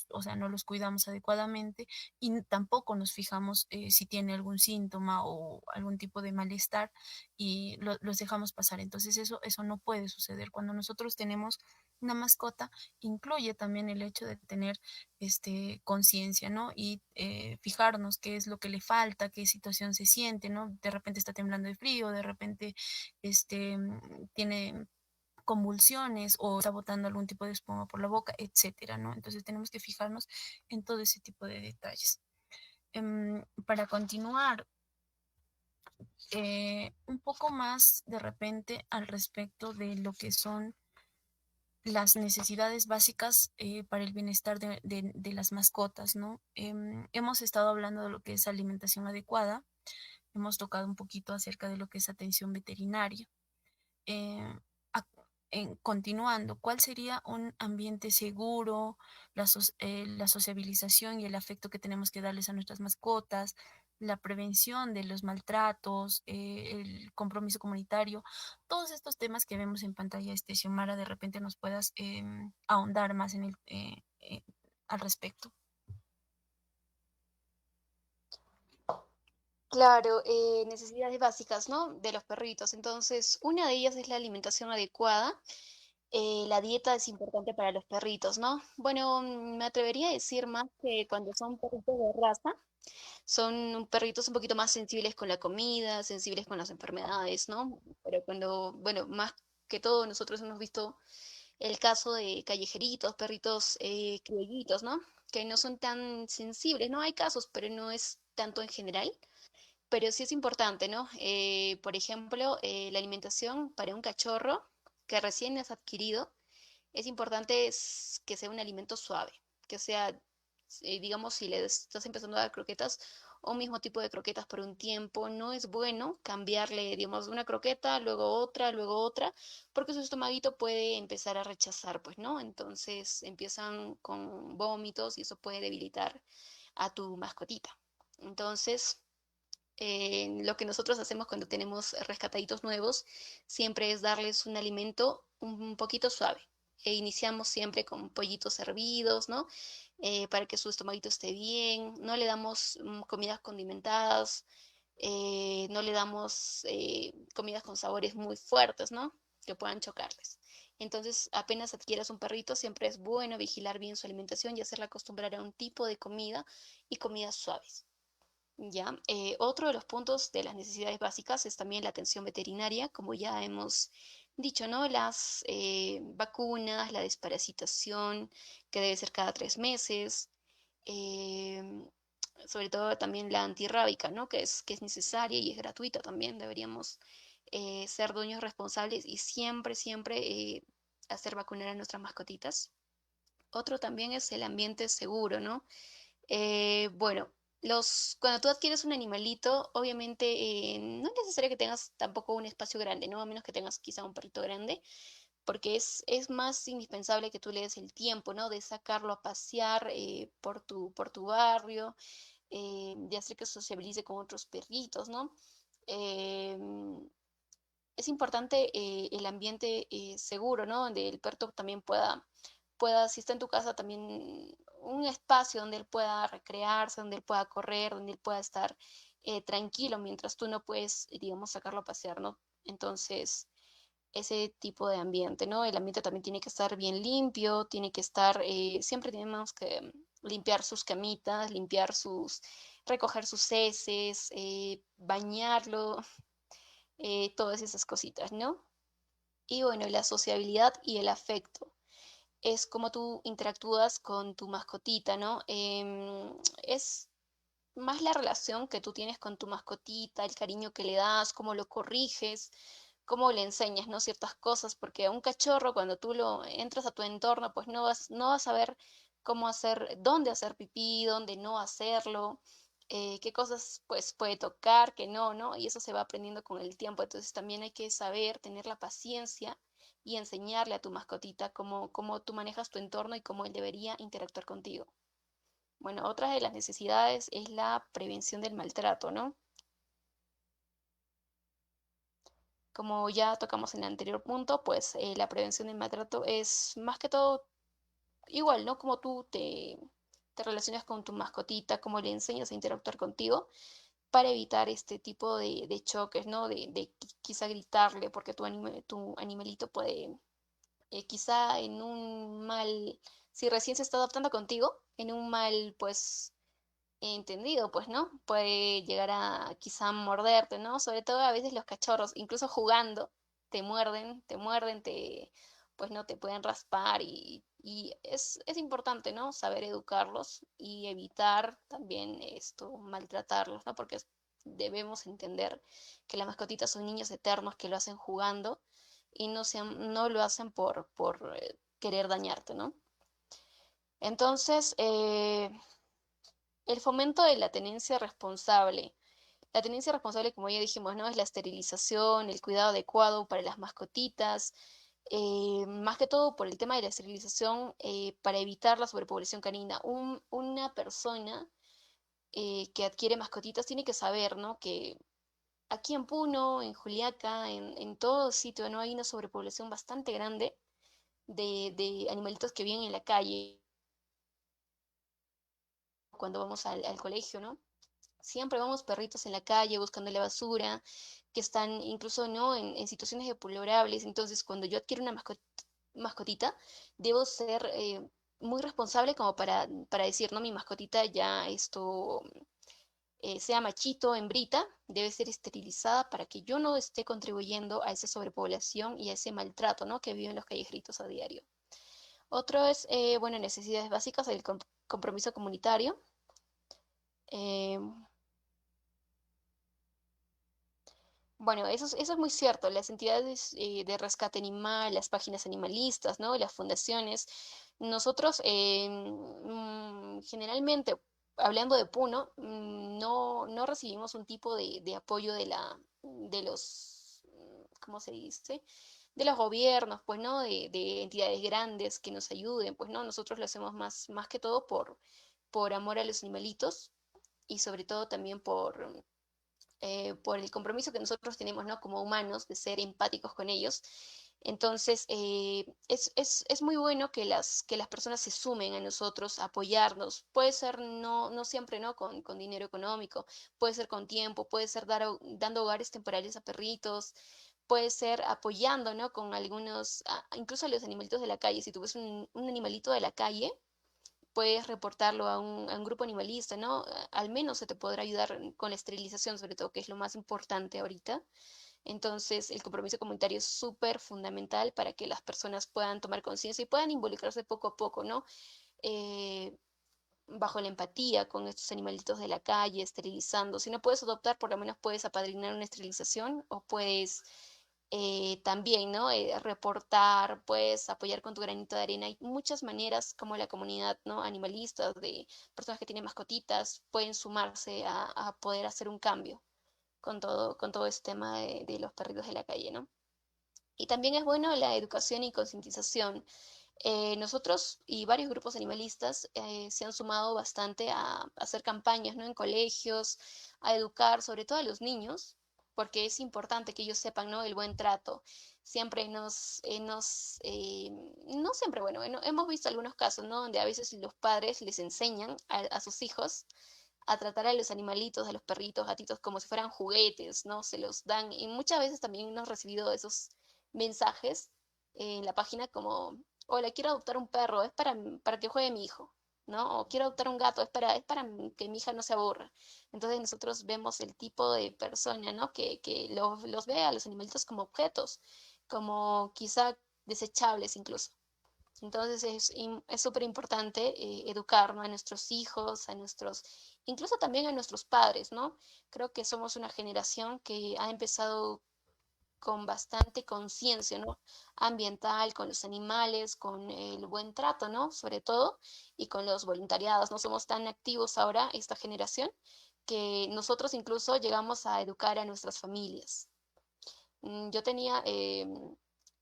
Speaker 2: o sea, no los cuidamos adecuadamente y tampoco nos fijamos si tiene algún síntoma o algún tipo de malestar y los dejamos pasar. Entonces eso no puede suceder. Cuando nosotros tenemos una mascota, incluye también el hecho de tener conciencia, ¿no? Y fijarnos qué es lo que le falta, qué situación se siente, ¿no? De repente está temblando de frío, de repente tiene convulsiones o está botando algún tipo de espuma por la boca, etcétera, ¿no? Entonces tenemos que fijarnos en todo ese tipo de detalles. Para continuar, un poco más de repente al respecto de lo que son las necesidades básicas para el bienestar de las mascotas, ¿no? Hemos estado hablando de lo que es alimentación adecuada, hemos tocado un poquito acerca de lo que es atención veterinaria. eh, Continuando, ¿cuál sería un ambiente seguro, la sociabilización y el afecto que tenemos que darles a nuestras mascotas, la prevención de los maltratos, el compromiso comunitario, todos estos temas que vemos en pantalla, Xiomara, de repente nos puedas ahondar más al respecto?
Speaker 3: Claro, necesidades básicas, ¿no? De los perritos. Entonces, una de ellas es la alimentación adecuada. La dieta es importante para los perritos, ¿no? Bueno, me atrevería a decir más que cuando son perritos de raza, son perritos un poquito más sensibles con la comida, sensibles con las enfermedades, ¿no? Pero cuando, bueno, más que todo nosotros hemos visto el caso de callejeritos, perritos criollitos, ¿no? Que no son tan sensibles, ¿no? Hay casos, pero no es tanto en general. Pero sí es importante, ¿no? Por ejemplo, la alimentación para un cachorro que recién es adquirido, es importante que sea un alimento suave, que sea digamos, si le estás empezando a dar croquetas, un mismo tipo de croquetas por un tiempo, no es bueno cambiarle, digamos, una croqueta, luego otra, porque su estomaguito puede empezar a rechazar, pues, ¿no? Entonces empiezan con vómitos y eso puede debilitar a tu mascotita. Entonces, lo que nosotros hacemos cuando tenemos rescataditos nuevos siempre es darles un alimento un poquito suave. Iniciamos siempre con pollitos hervidos, ¿no? Para que su estomaguito esté bien. No le damos comidas condimentadas, no le damos comidas con sabores muy fuertes, ¿no? Que puedan chocarles. Entonces, apenas adquieras un perrito, siempre es bueno vigilar bien su alimentación y hacerla acostumbrar a un tipo de comida y comidas suaves. Ya, otro de los puntos de las necesidades básicas es también la atención veterinaria, como ya hemos dicho, ¿no? Las vacunas, la desparasitación, que debe ser cada 3 meses, eh, sobre todo también la antirrábica, ¿no? Que es necesaria y es gratuita también. Deberíamos ser dueños responsables y siempre, siempre hacer vacunar a nuestras mascotitas. Otro también es el ambiente seguro, ¿no? Bueno, cuando tú adquieres un animalito, obviamente no es necesario que tengas tampoco un espacio grande, ¿no? A menos que tengas quizá un perrito grande, porque es más indispensable que tú le des el tiempo, ¿no? De sacarlo a pasear por tu barrio, de hacer que sociabilice con otros perritos, ¿no? Em, es importante el ambiente seguro, ¿no? Donde el perro también pueda, si está en tu casa, también un espacio donde él pueda recrearse, donde él pueda correr, donde él pueda estar tranquilo mientras tú no puedes, digamos, sacarlo a pasear, ¿no? Entonces, ese tipo de ambiente, ¿no? El ambiente también tiene que estar bien limpio, tiene que estar, siempre tenemos que limpiar sus camitas, recoger sus heces, bañarlo, todas esas cositas, ¿no? Y bueno, la sociabilidad y el afecto es como tú interactúas con tu mascotita, ¿no? Es más la relación que tú tienes con tu mascotita, el cariño que le das, cómo lo corriges, cómo le enseñas, ¿no? Ciertas cosas, porque a un cachorro cuando tú lo entras a tu entorno, pues no vas a ver cómo hacer, dónde hacer pipí, dónde no hacerlo, qué cosas pues puede tocar, qué no, ¿no? Y eso se va aprendiendo con el tiempo, entonces también hay que saber tener la paciencia y enseñarle a tu mascotita cómo tú manejas tu entorno y cómo él debería interactuar contigo. Bueno, otra de las necesidades es la prevención del maltrato, ¿no? Como ya tocamos en el anterior punto, pues la prevención del maltrato es más que todo igual, ¿no? Como tú te relacionas con tu mascotita, cómo le enseñas a interactuar contigo para evitar este tipo de choques, ¿no? De quizá gritarle porque tu animalito puede, quizá en un mal, si recién se está adaptando contigo, en un mal, pues entendido, pues, ¿no? Puede llegar a quizá morderte, ¿no? Sobre todo a veces los cachorros, incluso jugando, pues no te pueden raspar y es importante, ¿no? Saber educarlos y evitar también esto, maltratarlos, ¿no? Porque debemos entender que las mascotitas son niños eternos que lo hacen jugando y no lo hacen por querer dañarte, ¿no? Entonces, el fomento de la tenencia responsable. La tenencia responsable, como ya dijimos, ¿no? Es la esterilización, el cuidado adecuado para las mascotitas, más que todo por el tema de la esterilización para evitar la sobrepoblación canina. Una persona que adquiere mascotitas tiene que saber, ¿no? Que aquí en Puno, en Juliaca, en todo sitio, ¿no? Hay una sobrepoblación bastante grande de animalitos que viven en la calle cuando vamos al colegio, ¿no? Siempre vamos perritos en la calle buscando la basura, que están incluso no en situaciones deplorables. Entonces, cuando yo adquiero una mascotita, debo ser muy responsable como para decir, no, mi mascotita ya esto, sea machito, hembrita, debe ser esterilizada para que yo no esté contribuyendo a esa sobrepoblación y a ese maltrato, ¿no? Que viven los callejeritos a diario. Otro es, bueno, necesidades básicas, el compromiso comunitario. Eh, Bueno, eso es muy cierto. Las entidades de rescate animal, las páginas animalistas, ¿no? Las fundaciones Nosotros generalmente, hablando de Puno, no recibimos un tipo de apoyo de los, ¿cómo se dice? De los gobiernos, pues, ¿no? De entidades grandes que nos ayuden, pues, ¿no? Nosotros lo hacemos más que todo por amor a los animalitos y sobre todo también por el compromiso que nosotros tenemos, ¿no? Como humanos, de ser empáticos con ellos. Entonces, es muy bueno que las personas se sumen a nosotros, a apoyarnos. Puede ser no siempre, ¿no? Con dinero económico, puede ser con tiempo, puede ser dando hogares temporales a perritos, puede ser apoyando, ¿no? Con algunos, incluso a los animalitos de la calle. Si tú ves un animalito de la calle, puedes reportarlo a un grupo animalista, ¿no? Al menos se te podrá ayudar con la esterilización, sobre todo, que es lo más importante ahorita. Entonces, el compromiso comunitario es súper fundamental para que las personas puedan tomar conciencia y puedan involucrarse poco a poco, ¿no? Eh, bajo la empatía con estos animalitos de la calle, esterilizando. Si no puedes adoptar, por lo menos puedes apadrinar una esterilización o puedes también, ¿no? Reportar, puedes apoyar con tu granito de arena. Hay muchas maneras como la comunidad, ¿no? Animalistas, de personas que tienen mascotitas, pueden sumarse a poder hacer un cambio con todo este tema de los perritos de la calle, ¿no? Y también es bueno la educación y concientización. Nosotros y varios grupos animalistas se han sumado bastante a hacer campañas, ¿no? En colegios, a educar sobre todo a los niños, porque es importante que ellos sepan, ¿no? El buen trato. Siempre no siempre, bueno, hemos visto algunos casos, ¿no? Donde a veces los padres les enseñan a sus hijos a tratar a los animalitos, a los perritos, gatitos, como si fueran juguetes, ¿no? Se los dan. Y muchas veces también hemos recibido esos mensajes en la página como, hola, quiero adoptar un perro, es para que juegue mi hijo, ¿no? O quiero adoptar un gato, es para que mi hija no se aburra. Entonces nosotros vemos el tipo de persona, ¿no? Que los ve a los animalitos como objetos, como quizá desechables incluso. Entonces es súper importante educar, ¿no? A nuestros hijos, incluso también a nuestros padres, ¿no? Creo que somos una generación que ha empezado con bastante conciencia, ¿no? Ambiental, con los animales, con el buen trato, ¿no? Sobre todo, y con los voluntariados. No somos tan activos ahora, esta generación, que nosotros incluso llegamos a educar a nuestras familias. Yo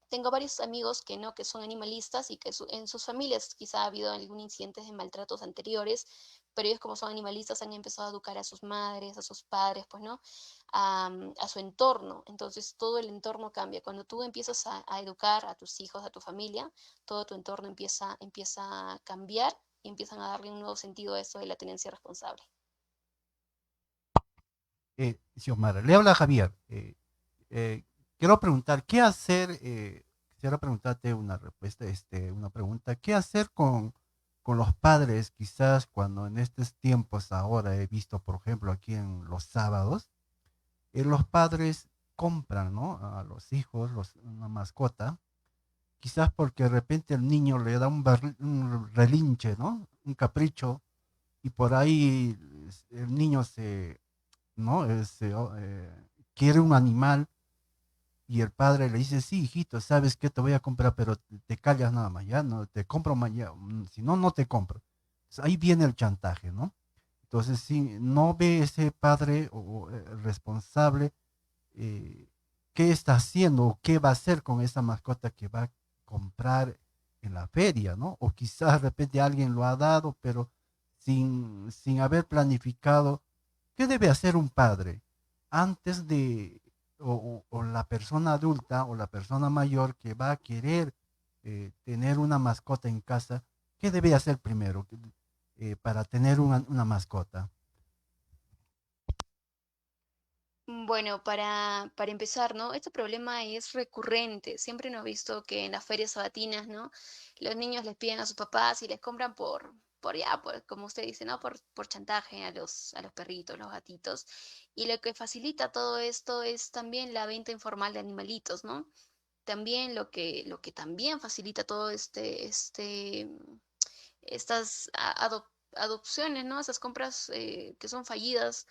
Speaker 3: tengo varios amigos que no, que son animalistas y que en sus familias quizá ha habido algún incidente de maltratos anteriores, pero ellos como son animalistas han empezado a educar a sus madres, a sus padres, pues, ¿no? A su entorno. Entonces todo el entorno cambia. Cuando tú empiezas a educar a tus hijos, a tu familia, todo tu entorno empieza a cambiar y empiezan a darle un nuevo sentido a eso de la tenencia responsable.
Speaker 1: Xiomara, le habla Javier. Eh, quiero preguntar, ¿qué hacer? Quisiera preguntarte una respuesta, una pregunta. ¿Qué hacer con los padres, quizás cuando en estos tiempos ahora he visto, por ejemplo, aquí en los sábados, los padres compran, ¿no? A los hijos una mascota, quizás porque de repente el niño le da un relinche, ¿no? Un capricho, y por ahí el niño ¿no? Quiere un animal y el padre le dice, sí, hijito, sabes que te voy a comprar, pero te callas nada más, ya, no, te compro mañana, si no, no te compro. Entonces, ahí viene el chantaje, ¿no? Entonces, si no ve ese padre o responsable, eh, qué está haciendo o qué va a hacer con esa mascota que va a comprar en la feria, ¿no? O quizás de repente alguien lo ha dado, pero sin haber planificado. ¿Qué debe hacer un padre antes de, o la persona adulta o la persona mayor que va a querer tener una mascota en casa? ¿Qué debe hacer primero para tener una mascota?
Speaker 3: Bueno, para empezar, ¿no? Este problema es recurrente. Siempre hemos visto que en las ferias sabatinas, ¿no? Los niños les piden a sus papás y les compran como usted dice, ¿no? Por chantaje a los perritos, los gatitos. Y lo que facilita todo esto es también la venta informal de animalitos, ¿no? También lo que también facilita todo estas adopciones, ¿no? Esas compras que son fallidas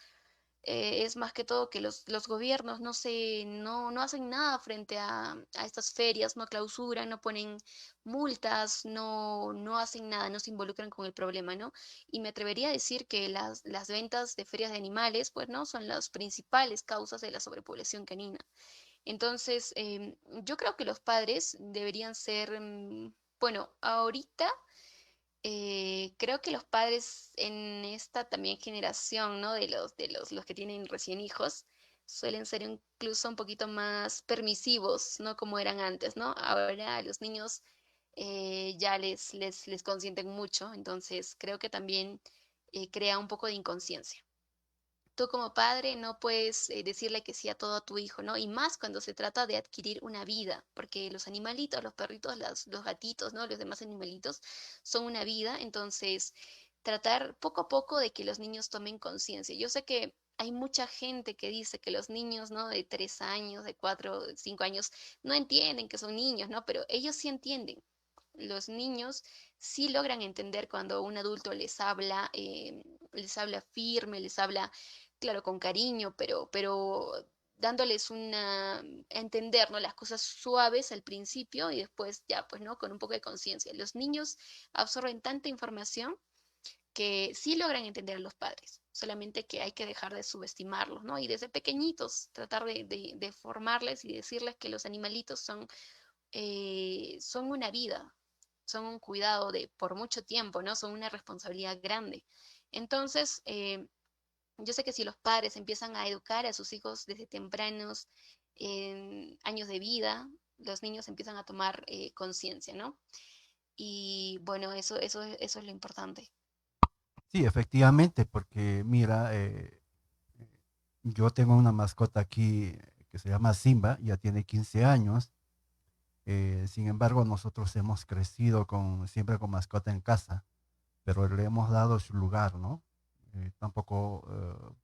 Speaker 3: es más que todo que los gobiernos no hacen nada frente a estas ferias, no clausuran, no ponen multas, no hacen nada, no se involucran con el problema, ¿no? Y me atrevería a decir que las ventas de ferias de animales, pues, ¿no? Son las principales causas de la sobrepoblación canina. Entonces, yo creo que los padres deberían ser, bueno, ahorita creo que los padres en esta también generación, ¿no? Los que tienen recién hijos, suelen ser incluso un poquito más permisivos, ¿no? Como eran antes, ¿no? Ahora a los niños ya les consienten mucho, entonces creo que también crea un poco de inconsciencia. Tú como padre no puedes decirle que sí a todo a tu hijo, ¿no? Y más cuando se trata de adquirir una vida, porque los animalitos, los perritos, los gatitos, ¿no? Los demás animalitos son una vida, entonces tratar poco a poco de que los niños tomen conciencia. Yo sé que hay mucha gente que dice que los niños, ¿no? De 3 años, de 4, de 5 años, no entienden que son niños, ¿no? Pero ellos sí entienden. Los niños sí logran entender cuando un adulto les habla firme, les habla claro, con cariño, pero dándoles a entender, ¿no? Las cosas suaves al principio y después ya, pues, ¿no? Con un poco de conciencia. Los niños absorben tanta información que sí logran entender a los padres, solamente que hay que dejar de subestimarlos, ¿no? Y desde pequeñitos tratar de formarles y decirles que los animalitos son una vida, son un cuidado de por mucho tiempo, ¿no? Son una responsabilidad grande. Entonces, yo sé que si los padres empiezan a educar a sus hijos desde tempranos años de vida, los niños empiezan a tomar conciencia, ¿no? Y bueno, eso es lo importante.
Speaker 1: Sí, efectivamente, porque mira, yo tengo una mascota aquí que se llama Simba, ya tiene 15 años. Sin embargo, nosotros hemos crecido siempre con mascota en casa, pero le hemos dado su lugar, ¿no? Tampoco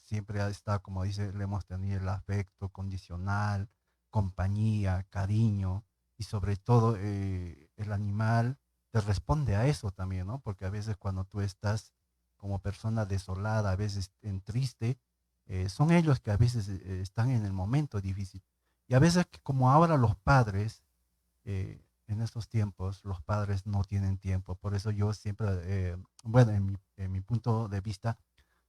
Speaker 1: siempre está, como dice, le hemos tenido el afecto condicional, compañía, cariño, y sobre todo el animal te responde a eso también, ¿no? Porque a veces cuando tú estás como persona desolada, a veces en triste, son ellos que a veces están en el momento difícil. Y a veces, como ahora los padres, en estos tiempos los padres no tienen tiempo. Por eso yo siempre, bueno, en mi punto de vista,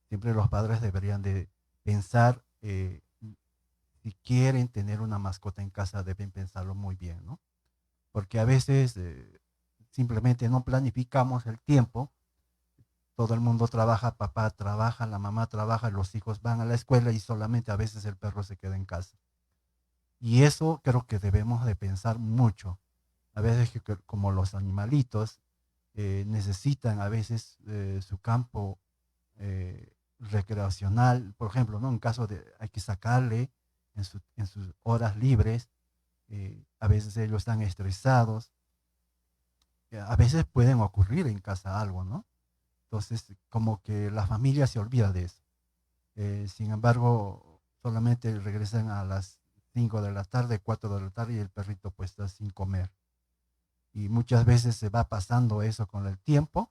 Speaker 1: siempre los padres deberían de pensar, si quieren tener una mascota en casa, deben pensarlo muy bien, ¿no? Porque a veces simplemente no planificamos el tiempo. Todo el mundo trabaja, papá trabaja, la mamá trabaja, los hijos van a la escuela y solamente a veces el perro se queda en casa. Y eso creo que debemos de pensar mucho. A veces como los animalitos necesitan a veces su campo recreacional, por ejemplo, ¿no? En caso de hay que sacarle en sus horas libres, a veces ellos están estresados, a veces pueden ocurrir en casa algo, ¿no? Entonces, como que la familia se olvida de eso. Sin embargo, solamente regresan a las 5 de la tarde, 4 de la tarde y el perrito pues está sin comer. Y muchas veces se va pasando eso con el tiempo,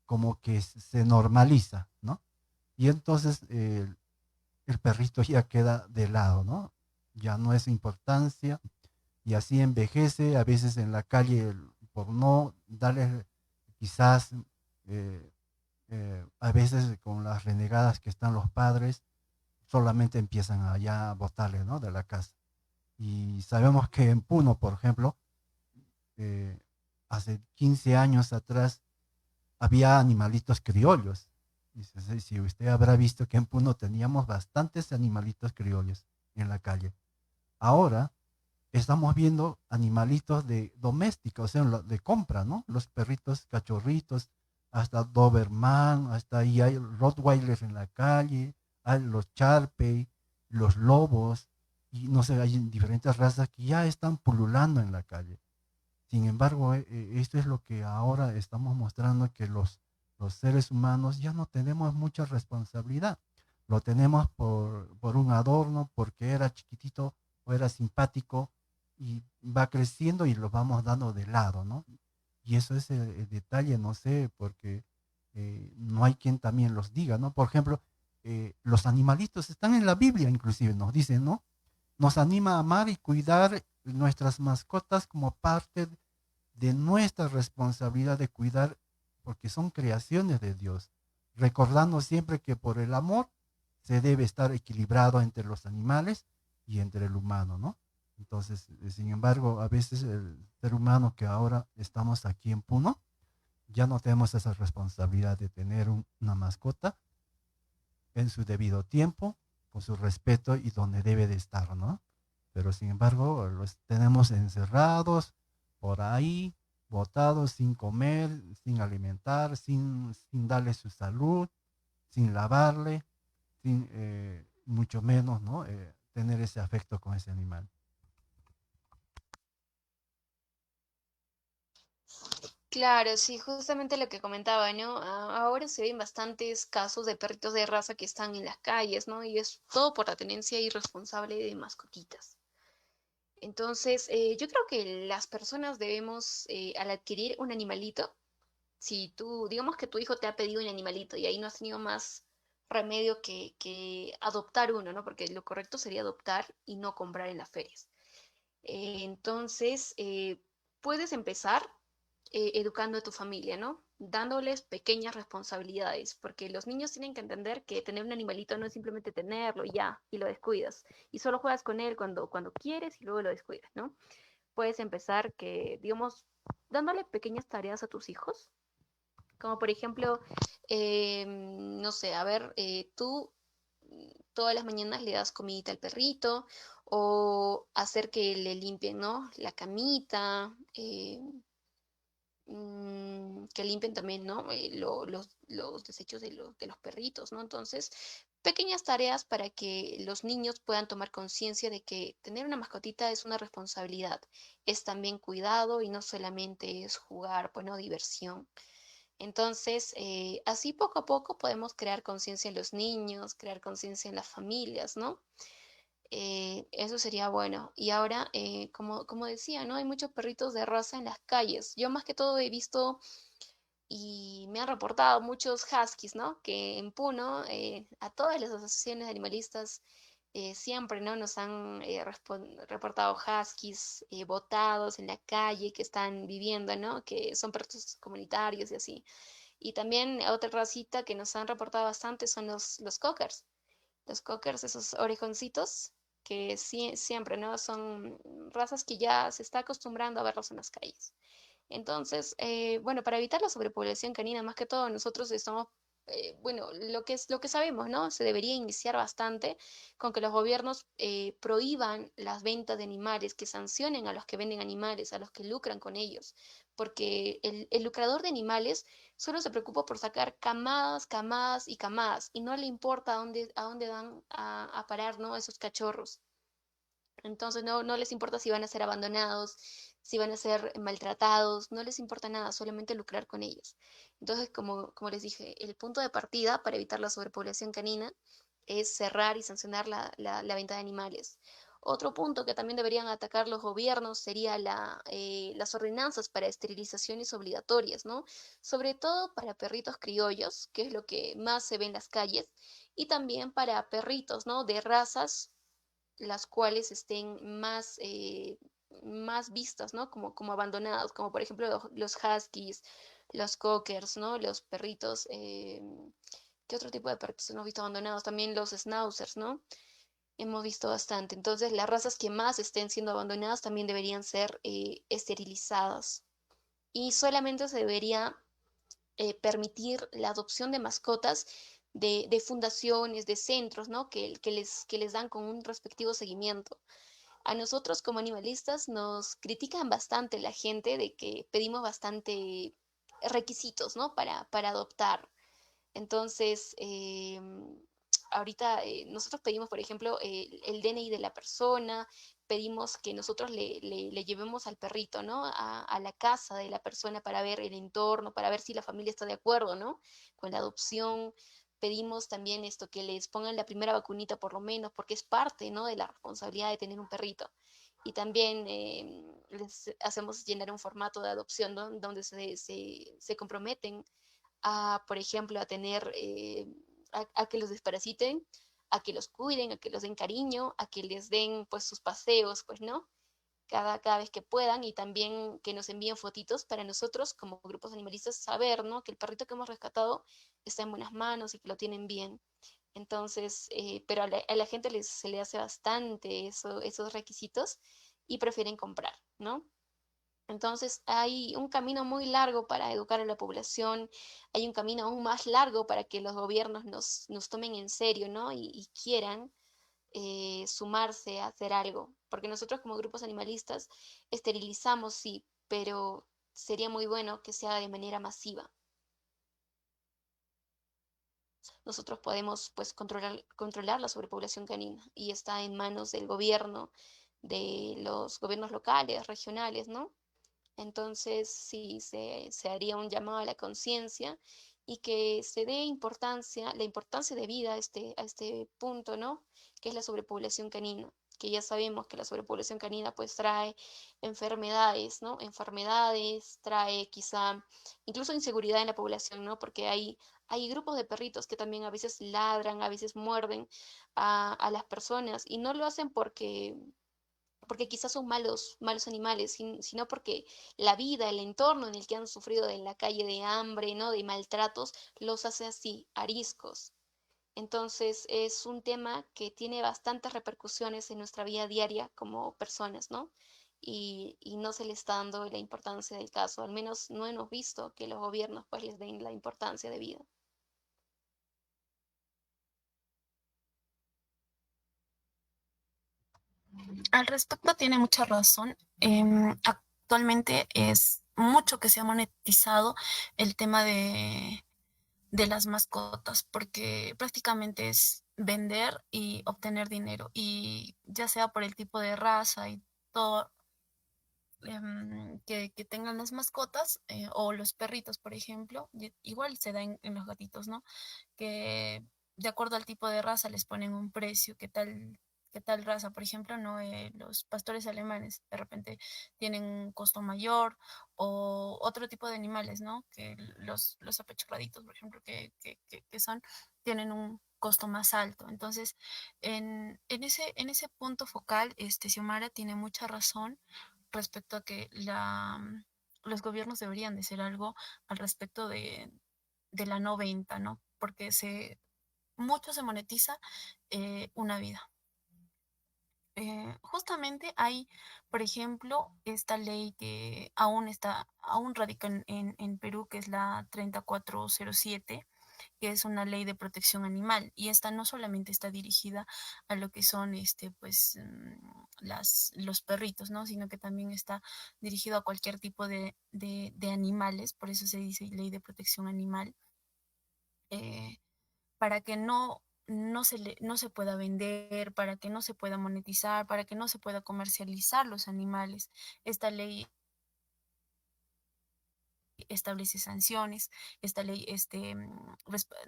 Speaker 1: como que se normaliza, ¿no? Y entonces el perrito ya queda de lado, ¿no? Ya no es importancia y así envejece, a veces en la calle, por no darle quizás, eh, a veces con las renegadas que están los padres, solamente empiezan a ya botarle, ¿no? De la casa. Y sabemos que en Puno, por ejemplo, eh, hace 15 años atrás había animalitos criollos. Dice, sí, si usted habrá visto que en Puno teníamos bastantes animalitos criollos en la calle. Ahora estamos viendo animalitos de doméstica, o sea, de compra, ¿no? Los perritos cachorritos, hasta Doberman, hasta ahí hay Rottweiler en la calle, hay los Charpey, los lobos, y no sé, hay diferentes razas que ya están pululando en la calle. Sin embargo, esto es lo que ahora estamos mostrando que los seres humanos ya no tenemos mucha responsabilidad. Lo tenemos por un adorno, porque era chiquitito o era simpático y va creciendo y lo vamos dando de lado, ¿no? Y eso es el detalle, no sé, porque no hay quien también los diga, ¿no? Por ejemplo, los animalitos están en la Biblia, inclusive nos dicen, ¿no? Nos anima a amar y cuidar nuestras mascotas como parte de nuestra responsabilidad de cuidar, porque son creaciones de Dios, recordando siempre que por el amor se debe estar equilibrado entre los animales y entre el humano, ¿no? Entonces, sin embargo, a veces el ser humano que ahora estamos aquí en Puno, ya no tenemos esa responsabilidad de tener una mascota en su debido tiempo, con su respeto y donde debe de estar, ¿no? Pero sin embargo, los tenemos encerrados por ahí, botados sin comer, sin alimentar, sin darle su salud, sin lavarle, sin mucho menos, ¿no? Tener ese afecto con ese animal.
Speaker 3: Claro, sí, justamente lo que comentaba, ¿no? Ahora se ven bastantes casos de perritos de raza que están en las calles, ¿no? Y es todo por la tenencia irresponsable de mascotitas. Entonces, yo creo que las personas debemos, al adquirir un animalito, si tú, digamos que tu hijo te ha pedido un animalito y ahí no has tenido más remedio que adoptar uno, ¿no? Porque lo correcto sería adoptar y no comprar en las ferias. Entonces, puedes empezar educando a tu familia, ¿no? Dándoles pequeñas responsabilidades, porque los niños tienen que entender que tener un animalito no es simplemente tenerlo y ya, y lo descuidas, y solo juegas con él cuando quieres y luego lo descuidas, ¿no? Puedes empezar que, digamos, dándole pequeñas tareas a tus hijos, como por ejemplo, no sé, a ver, tú todas las mañanas le das comidita al perrito o hacer que le limpien, ¿no? La camita, que limpien también, ¿no? Los desechos de los perritos, ¿no? Entonces, pequeñas tareas para que los niños puedan tomar conciencia de que tener una mascotita es una responsabilidad, es también cuidado y no solamente es jugar, bueno, diversión. Entonces, así poco a poco podemos crear conciencia en los niños, crear conciencia en las familias, ¿no? Eso sería bueno. Y ahora, como decía, ¿no? Hay muchos perritos de raza en las calles. Yo más que todo he visto y me han reportado muchos huskies, ¿no? Que en Puno, a todas las asociaciones animalistas, siempre, ¿no? Nos han reportado huskies botados en la calle que están viviendo, ¿no? Que son perritos comunitarios y así. Y también otra racita que nos han reportado bastante son los cockers. Los cockers, esos orejoncitos, que siempre, ¿no? Son razas que ya se está acostumbrando a verlos en las calles. Entonces, bueno, para evitar la sobrepoblación canina, más que todo, nosotros estamos, bueno, lo que sabemos, ¿no? Se debería iniciar bastante con que los gobiernos prohíban las ventas de animales, que sancionen a los que venden animales, a los que lucran con ellos, porque el lucrador de animales solo se preocupa por sacar camadas, camadas y camadas, y no le importa a dónde van a parar, ¿no? Esos cachorros. Entonces no les importa si van a ser abandonados, si van a ser maltratados, no les importa nada, solamente lucrar con ellos. Entonces, como les dije, el punto de partida para evitar la sobrepoblación canina es cerrar y sancionar la venta de animales. Otro punto que también deberían atacar los gobiernos sería las ordenanzas para esterilizaciones obligatorias, ¿no? Sobre todo para perritos criollos, que es lo que más se ve en las calles, y también para perritos, ¿no? De razas las cuales estén más vistas, ¿no? Como abandonados, como por ejemplo los huskies, los cockers, ¿no? Los perritos, ¿qué otro tipo de perritos hemos visto abandonados? También los schnauzers, ¿no? Hemos visto bastante. Entonces, las razas que más estén siendo abandonadas también deberían ser esterilizadas. Y solamente se debería permitir la adopción de mascotas de fundaciones, de centros, ¿no? Que les dan con un respectivo seguimiento. A nosotros como animalistas nos critican bastante la gente de que pedimos bastante requisitos, ¿no? Para adoptar. Entonces, ahorita nosotros pedimos, por ejemplo, el DNI de la persona, pedimos que nosotros le llevemos al perrito, ¿no? A la casa de la persona para ver el entorno, para ver si la familia está de acuerdo, ¿no? Con la adopción. Pedimos también esto, que les pongan la primera vacunita por lo menos, porque es parte, ¿no? De la responsabilidad de tener un perrito. Y también les hacemos llenar un formato de adopción, ¿no? Donde se comprometen por ejemplo, a tener a que los desparasiten, a que los cuiden, a que los den cariño, a que les den pues sus paseos, pues, ¿no? Cada vez que puedan y también que nos envíen fotitos para nosotros como grupos animalistas saber, ¿no? Que el perrito que hemos rescatado está en buenas manos y que lo tienen bien. Entonces, pero a la gente se le hace bastante esos requisitos y prefieren comprar, ¿no? Entonces hay un camino muy largo para educar a la población, hay un camino aún más largo para que los gobiernos nos tomen en serio, ¿no? Y quieran sumarse a hacer algo, porque nosotros como grupos animalistas esterilizamos, sí, pero sería muy bueno que se haga de manera masiva. Nosotros podemos pues controlar la sobrepoblación canina y está en manos del gobierno, de los gobiernos locales, regionales, ¿no? Entonces, sí, se haría un llamado a la conciencia y que se dé importancia, la importancia de vida a este punto, ¿no? Que es la sobrepoblación canina, que ya sabemos que la sobrepoblación canina pues trae enfermedades, ¿no? Enfermedades, trae quizá incluso inseguridad en la población, ¿no? Porque hay grupos de perritos que también a veces ladran, a veces muerden a las personas y no lo hacen porque quizás son malos animales, sino porque la vida, el entorno en el que han sufrido en la calle de hambre, ¿no? De maltratos, los hace así, ariscos. Entonces es un tema que tiene bastantes repercusiones en nuestra vida diaria como personas, ¿no? Y no se le está dando la importancia del caso, al menos no hemos visto que los gobiernos pues les den la importancia de vida.
Speaker 2: Al respecto tiene mucha razón. Actualmente es mucho que se ha monetizado el tema de las mascotas, porque prácticamente es vender y obtener dinero, y ya sea por el tipo de raza y todo, que tengan las mascotas, o los perritos, por ejemplo, igual se da en los gatitos, ¿no? Que de acuerdo al tipo de raza les ponen un precio, qué tal raza, por ejemplo, ¿no? Los pastores alemanes de repente tienen un costo mayor, o otro tipo de animales, ¿no? Que los apechurraditos, por ejemplo, que son, tienen un costo más alto. Entonces, en ese punto focal, Xiomara tiene mucha razón respecto a que los gobiernos deberían de hacer algo al respecto de la no venta, ¿no? Porque mucho se monetiza una vida. Justamente hay, por ejemplo, esta ley que aún radica en Perú, que es la 3407, que es una ley de protección animal, y esta no solamente está dirigida a lo que son pues los perritos, ¿no? Sino que también está dirigido a cualquier tipo de animales, por eso se dice ley de protección animal. Para que no se pueda vender, para que no se pueda monetizar, para que no se pueda comercializar los animales. Esta ley establece sanciones, esta ley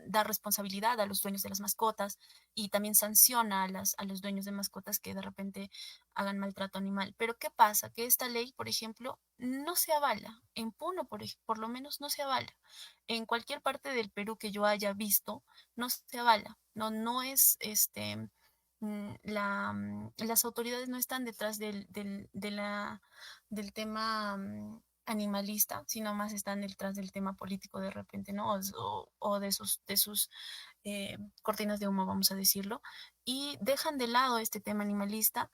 Speaker 2: da responsabilidad a los dueños de las mascotas, y también sanciona a los dueños de mascotas que de repente hagan maltrato animal. Pero ¿qué pasa? Que esta ley, por ejemplo, no se avala. En Puno, por lo menos, no se avala. En cualquier parte del Perú que yo haya visto, no se avala. No es las autoridades no están detrás del tema animalista, sino más están detrás del tema político de repente, ¿no? O de sus cortinas de humo, vamos a decirlo, y dejan de lado este tema animalista,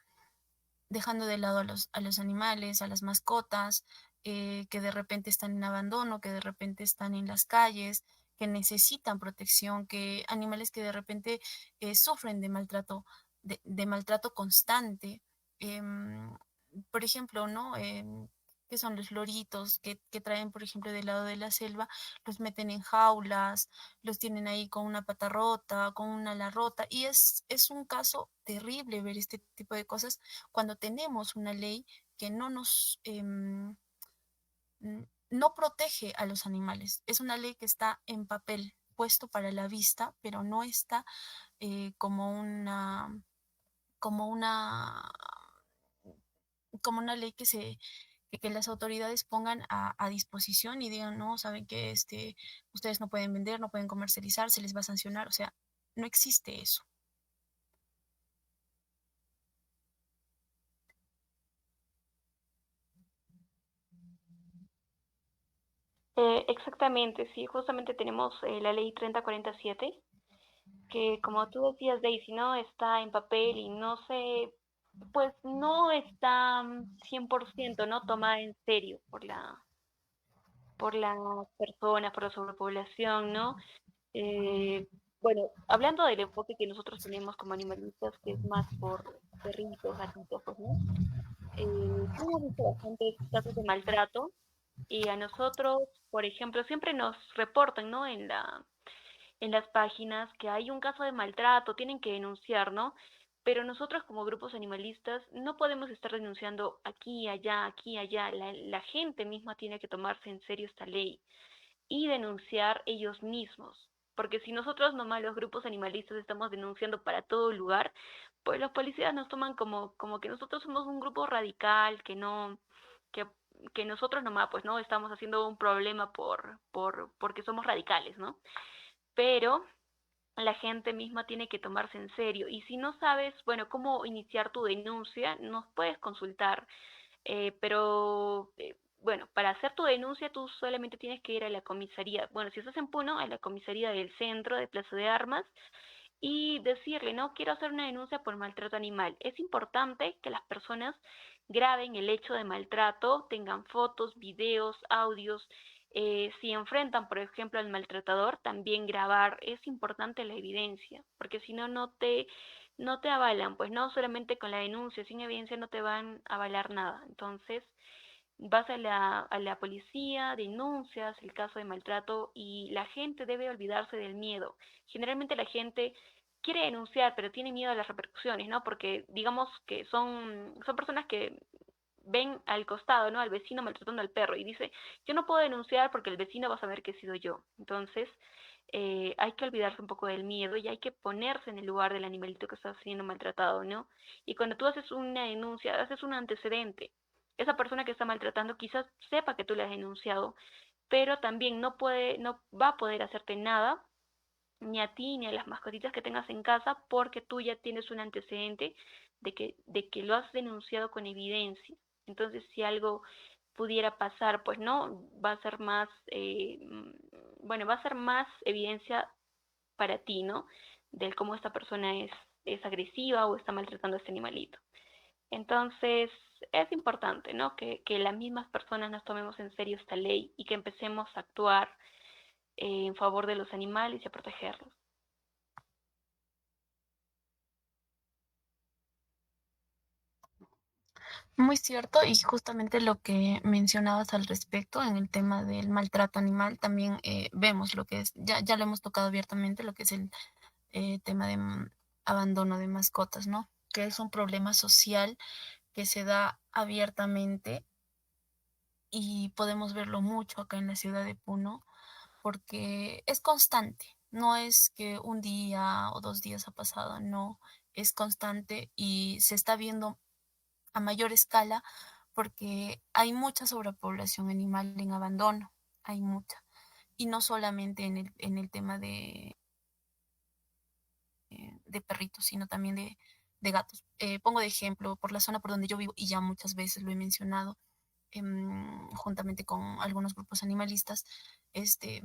Speaker 2: dejando de lado a los animales, a las mascotas, que de repente están en abandono, que de repente están en las calles, que necesitan protección, que animales que de repente sufren de maltrato constante. Em, por ejemplo, ¿no? Que son los loritos que traen, por ejemplo, del lado de la selva, los meten en jaulas, los tienen ahí con una pata rota, con una ala rota, y es un caso terrible ver este tipo de cosas cuando tenemos una ley que no protege a los animales. Es una ley que está en papel, puesto para la vista, pero no está como una, como una ley que las autoridades pongan a disposición y digan, no, saben que ustedes no pueden vender, no pueden comercializar, se les va a sancionar. O sea, no existe eso.
Speaker 4: Exactamente, sí, justamente tenemos la ley 3047, que como tú decías, Daisy, ¿no? Está en papel y no se, pues no está 100%, ¿no? Tomada en serio por las personas, por la sobrepoblación, ¿no? Eh, bueno, hablando del enfoque que nosotros tenemos como animalistas, que es más por perritos, gatitos, pues, ¿no? Sí hemos visto bastantes casos de maltrato y a nosotros, por ejemplo, siempre nos reportan, ¿no? En las páginas que hay un caso de maltrato, tienen que denunciar, ¿no? Pero nosotros como grupos animalistas no podemos estar denunciando aquí, allá. La gente misma tiene que tomarse en serio esta ley y denunciar ellos mismos. Porque si nosotros nomás los grupos animalistas estamos denunciando para todo lugar, pues los policías nos toman como que nosotros somos un grupo radical, que, que nosotros nomás pues no estamos haciendo un problema porque somos radicales, ¿no? Pero la gente misma tiene que tomarse en serio. Y si no sabes, bueno, cómo iniciar tu denuncia, nos puedes consultar. Bueno, para hacer tu denuncia tú solamente tienes que ir a la comisaría. Bueno, si estás en Puno, a la comisaría del centro de Plaza de Armas y decirle, no, quiero hacer una denuncia por maltrato animal. Es importante que las personas graben el hecho de maltrato, tengan fotos, videos, audios. Si enfrentan, por ejemplo, al maltratador, también grabar. Es importante la evidencia, porque si no, no te avalan, pues no solamente con la denuncia, sin evidencia no te van a avalar nada. Entonces, vas a la policía, denuncias el caso de maltrato y la gente debe olvidarse del miedo. Generalmente la gente quiere denunciar, pero tiene miedo a las repercusiones, ¿no? Porque digamos que son personas que ven al costado, ¿no? Al vecino maltratando al perro y dice, yo no puedo denunciar porque el vecino va a saber que he sido yo. Entonces, hay que olvidarse un poco del miedo y hay que ponerse en el lugar del animalito que está siendo maltratado, ¿no? Y cuando tú haces una denuncia, haces un antecedente. Esa persona que está maltratando quizás sepa que tú le has denunciado, pero también no va a poder hacerte nada, ni a ti ni a las mascotitas que tengas en casa, porque tú ya tienes un antecedente de que lo has denunciado con evidencia. Entonces, si algo pudiera pasar, pues no, va a ser más, bueno, va a ser más evidencia para ti, ¿no? Del cómo esta persona es agresiva o está maltratando a este animalito. Entonces, es importante, ¿no? Que las mismas personas nos tomemos en serio esta ley y que empecemos a actuar en favor de los animales y a protegerlos.
Speaker 2: Muy cierto, y justamente lo que mencionabas al respecto en el tema del maltrato animal, también vemos lo que es, ya lo hemos tocado abiertamente, lo que es el tema de abandono de mascotas, ¿no? Que es un problema social que se da abiertamente y podemos verlo mucho acá en la ciudad de Puno, porque es constante, no es que un día o 2 días ha pasado, no, es constante y se está viendo a mayor escala porque hay mucha sobrepoblación animal en abandono, hay mucha. Y no solamente en el tema de perritos, sino también de gatos. Pongo de ejemplo por la zona por donde yo vivo, y ya muchas veces lo he mencionado, juntamente con algunos grupos animalistas, este,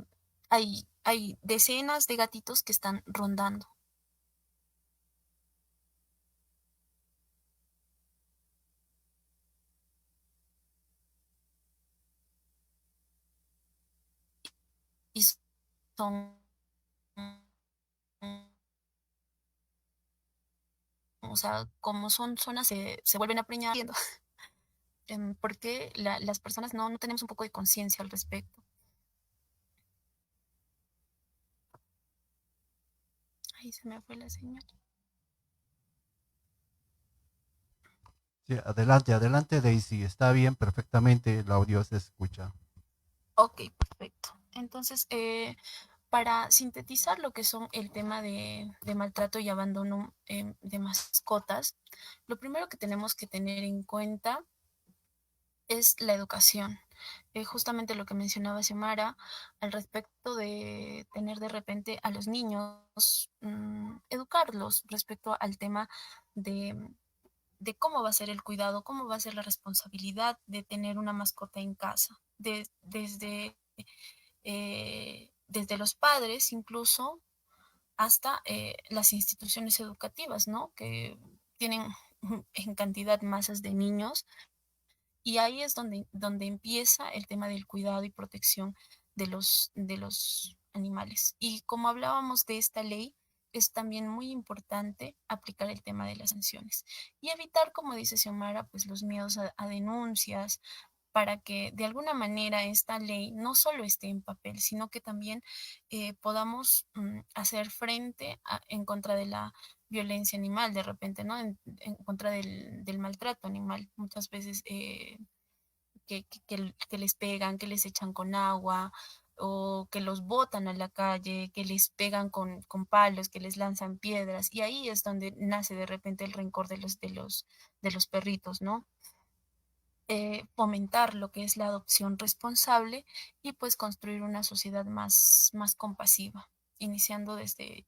Speaker 2: hay decenas de gatitos que están rondando. Y son, o sea, como son zonas, se vuelven a preñar, porque las personas no tenemos un poco de conciencia al respecto. Ahí se me fue la señal.
Speaker 1: Sí, adelante, adelante, Daisy. Está bien, perfectamente. El audio se escucha.
Speaker 2: Ok, perfecto. Entonces, para sintetizar lo que son el tema de maltrato y abandono de mascotas, lo primero que tenemos que tener en cuenta es la educación. Justamente lo que mencionaba Xiomara al respecto de tener de repente a los niños, educarlos respecto al tema de, de cómo va a ser el cuidado, cómo va a ser la responsabilidad de tener una mascota en casa, desde los padres incluso hasta las instituciones educativas, ¿no? Que tienen en cantidad masas de niños y ahí es donde empieza el tema del cuidado y protección de los animales. Y como hablábamos de esta ley, es también muy importante aplicar el tema de las sanciones y evitar, como dice Xiomara, pues los miedos a denuncias, para que de alguna manera esta ley no solo esté en papel, sino que también podamos hacer frente en contra de la violencia animal, de repente, ¿no? En contra del maltrato animal. Muchas veces que les pegan, que les echan con agua o que los botan a la calle, que les pegan con palos, que les lanzan piedras. Y ahí es donde nace de repente el rencor de los perritos, ¿no? Fomentar lo que es la adopción responsable y pues construir una sociedad más compasiva, iniciando desde,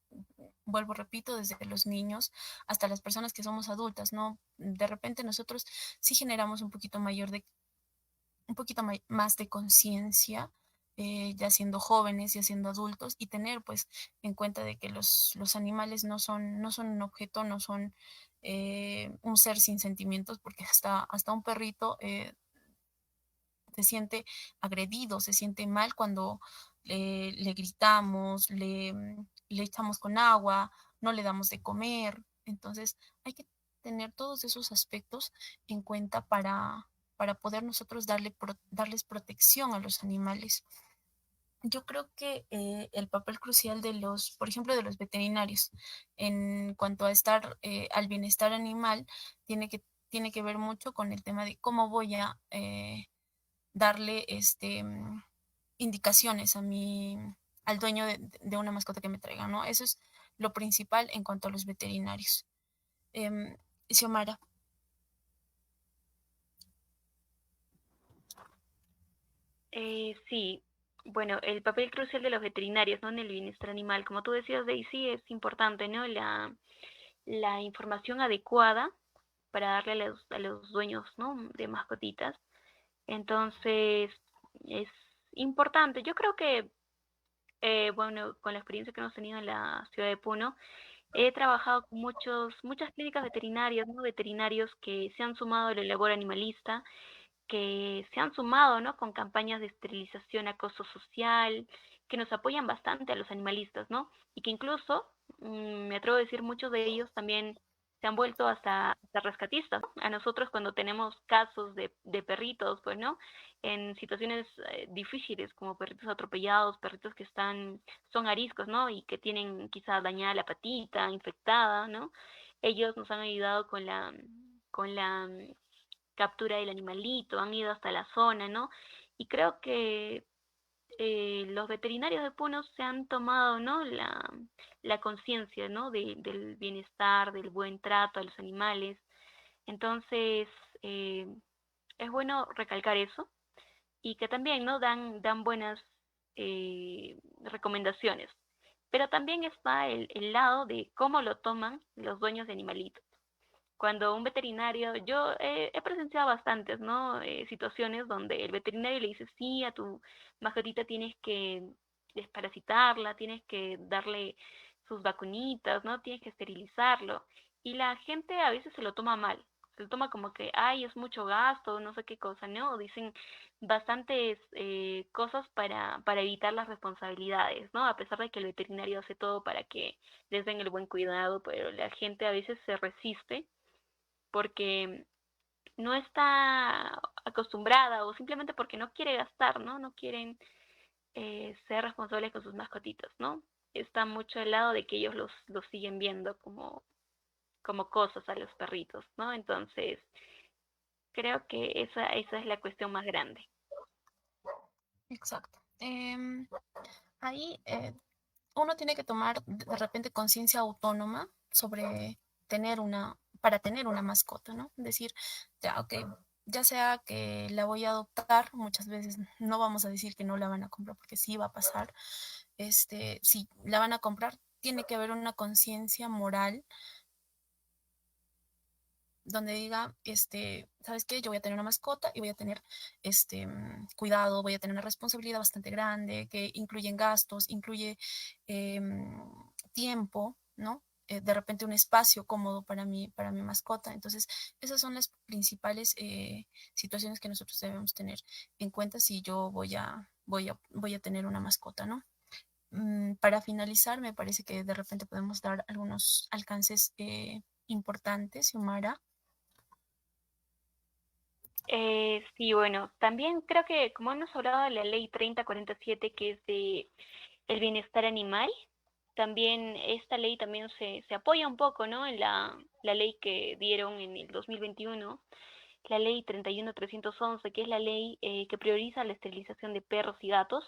Speaker 2: vuelvo, repito, desde los niños hasta las personas que somos adultas, ¿no? De repente nosotros sí generamos un poquito más de conciencia, ya siendo jóvenes, ya siendo adultos, y tener pues en cuenta de que los animales no son un objeto, no son un ser sin sentimientos, porque hasta un perrito se siente agredido, se siente mal cuando le gritamos, le echamos con agua, no le damos de comer. Entonces hay que tener todos esos aspectos en cuenta para poder nosotros darles protección a los animales. Yo creo que el papel crucial por ejemplo, de los veterinarios en cuanto a al bienestar animal tiene que ver mucho con el tema de cómo voy a darle indicaciones al dueño de una mascota que me traiga, ¿no? Eso es lo principal en cuanto a los veterinarios. Xiomara.
Speaker 4: Sí, bueno, el papel crucial de los veterinarios, ¿no? En el bienestar animal, como tú decías, Daisy, es importante, ¿no? La información adecuada para darle a los dueños, ¿no? De mascotitas. Entonces, es importante. Yo creo que, bueno, con la experiencia que hemos tenido en la ciudad de Puno, he trabajado con muchas clínicas veterinarias, ¿no? Veterinarios que se han sumado a la labor animalista, que se han sumado, ¿no? Con campañas de esterilización, acoso social, que nos apoyan bastante a los animalistas, ¿no? Y que incluso, me atrevo a decir, muchos de ellos también se han vuelto hasta rescatistas, ¿no? A nosotros cuando tenemos casos de perritos, pues, ¿no? En situaciones difíciles, como perritos atropellados, perritos que son ariscos, ¿no? Y que tienen quizá dañada la patita, infectada, ¿no? Ellos nos han ayudado con la captura del animalito, han ido hasta la zona, ¿no? Y creo que los veterinarios de Puno se han tomado, ¿no? La conciencia, ¿no? Del bienestar, del buen trato a los animales. Entonces, eh, es bueno recalcar eso y que también, ¿no? Dan buenas recomendaciones. Pero también está el lado de cómo lo toman los dueños de animalitos. Cuando un veterinario, yo he presenciado bastantes, ¿no? Situaciones donde el veterinario le dice, sí, a tu mascotita tienes que desparasitarla, tienes que darle sus vacunitas, ¿no? Tienes que esterilizarlo. Y la gente a veces se lo toma mal, se lo toma como que, ay, es mucho gasto, no sé qué cosa, ¿no? Dicen bastantes cosas para evitar las responsabilidades, ¿no? A pesar de que el veterinario hace todo para que les den el buen cuidado, pero la gente a veces se resiste porque no está acostumbrada o simplemente porque no quiere gastar, ¿no? No quieren ser responsables con sus mascotitas, ¿no? Está mucho al lado de que ellos los siguen viendo como cosas a los perritos, ¿no? Entonces, creo que esa es la cuestión más grande.
Speaker 2: Exacto. Ahí uno tiene que tomar de repente conciencia autónoma para tener una mascota, ¿no? Decir, ya, ok, ya sea que la voy a adoptar, muchas veces no vamos a decir que no la van a comprar porque sí va a pasar. Si la van a comprar, tiene que haber una conciencia moral donde diga, ¿sabes qué? Yo voy a tener una mascota y voy a tener cuidado, voy a tener una responsabilidad bastante grande que incluye gastos, incluye tiempo, ¿no? De repente un espacio cómodo para mi mascota. Entonces, esas son las principales situaciones que nosotros debemos tener en cuenta si yo voy a tener una mascota, ¿no? Para finalizar, me parece que de repente podemos dar algunos alcances importantes, Xiomara.
Speaker 4: Sí, bueno, también creo que como hemos hablado de la ley 3047, que es de el bienestar animal, también esta ley también se apoya un poco, ¿no? En la ley que dieron en el 2021, la ley 31311, que es la ley que prioriza la esterilización de perros y gatos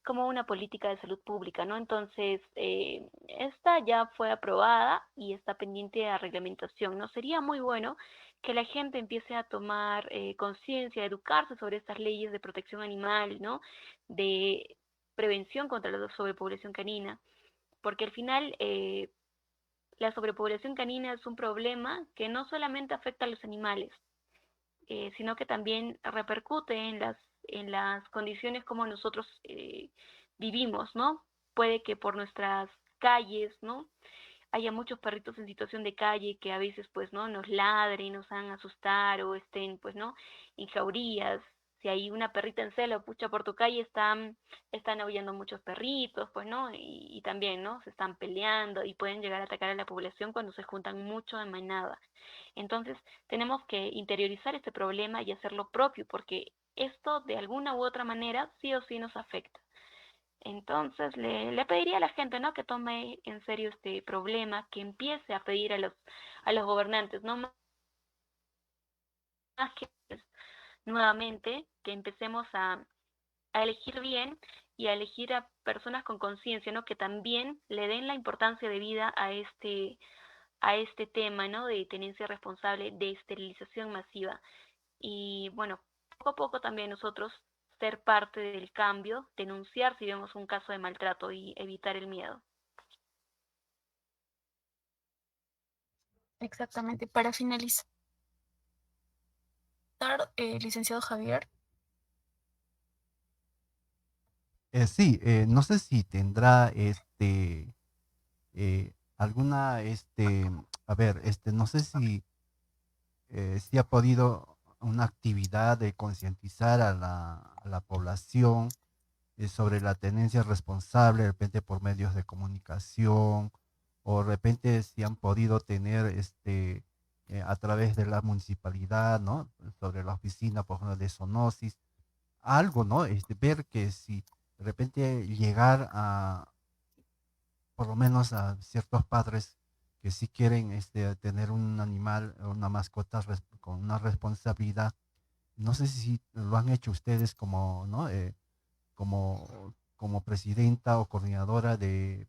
Speaker 4: como una política de salud pública, ¿no? Entonces, esta ya fue aprobada y está pendiente de reglamentación, ¿no? Sería muy bueno que la gente empiece a tomar conciencia, a educarse sobre estas leyes de protección animal, ¿no? De prevención contra la sobrepoblación canina, porque al final la sobrepoblación canina es un problema que no solamente afecta a los animales, sino que también repercute en las condiciones como nosotros vivimos, ¿no? Puede que por nuestras calles, ¿no? Haya muchos perritos en situación de calle que a veces pues no nos ladren, nos hagan asustar o estén pues no en jaurías. Si hay una perrita en celo, pucha, por tu calle están aullando muchos perritos, pues no, y también no se están peleando y pueden llegar a atacar a la población cuando se juntan mucho en manada. Entonces tenemos que interiorizar este problema y hacerlo propio, porque esto de alguna u otra manera sí o sí nos afecta. Entonces le pediría a la gente, ¿no? Que tome en serio este problema, que empiece a pedir a los gobernantes, ¿no? Más que pues, nuevamente, que empecemos a elegir bien y a elegir a personas con conciencia, ¿no? Que también le den la importancia de vida a este tema, ¿no? De tenencia responsable, de esterilización masiva. Y bueno, poco a poco también nosotros ser parte del cambio, denunciar si vemos un caso de maltrato y evitar el miedo.
Speaker 2: Exactamente. Para finalizar, licenciado Javier.
Speaker 1: Sí, no sé si tendrá alguna, a ver, no sé si ha podido una actividad de concientizar a la población sobre la tenencia responsable, de repente por medios de comunicación, o de repente si han podido tener a través de la municipalidad, ¿no? Sobre la oficina, por ejemplo, de zoonosis, algo, ¿no? Ver que si de repente llegar a, por lo menos a ciertos padres que sí quieren tener un animal, una mascota con una responsabilidad. No sé si lo han hecho ustedes como, ¿no? Como presidenta o coordinadora de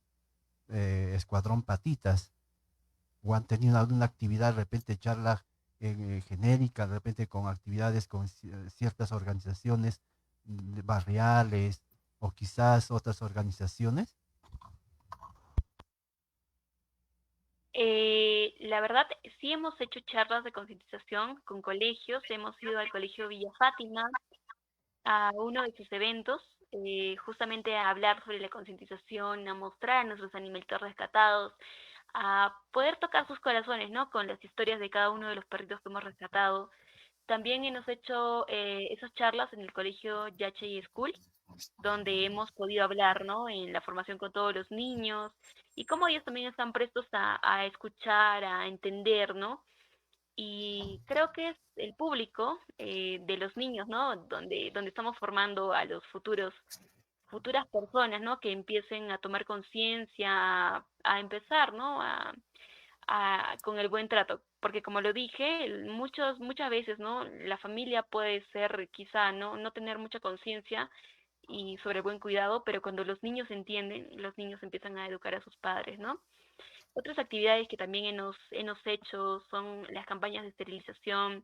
Speaker 1: Escuadrón Patitas, o han tenido alguna actividad, de repente charla genérica, de repente con actividades con ciertas organizaciones barriales o quizás otras organizaciones.
Speaker 4: La verdad, sí hemos hecho charlas de concientización con colegios, hemos ido al Colegio Villa Fátima a uno de sus eventos, justamente a hablar sobre la concientización, a mostrar a nuestros animalitos rescatados, a poder tocar sus corazones, ¿no? Con las historias de cada uno de los perritos que hemos rescatado. También hemos hecho esas charlas en el colegio Yachay School, donde hemos podido hablar, ¿no? En la formación con todos los niños y cómo ellos también están prestos a escuchar, a entender, ¿no? Y creo que es el público de los niños, ¿no? Donde estamos formando a los futuras personas, ¿no? Que empiecen a tomar conciencia, a empezar, ¿no? Con el buen trato, porque como lo dije, muchas veces, ¿no? La familia puede ser quizá no tener mucha conciencia y sobre el buen cuidado, pero cuando los niños entienden, los niños empiezan a educar a sus padres, ¿no? Otras actividades que también hemos hecho son las campañas de esterilización,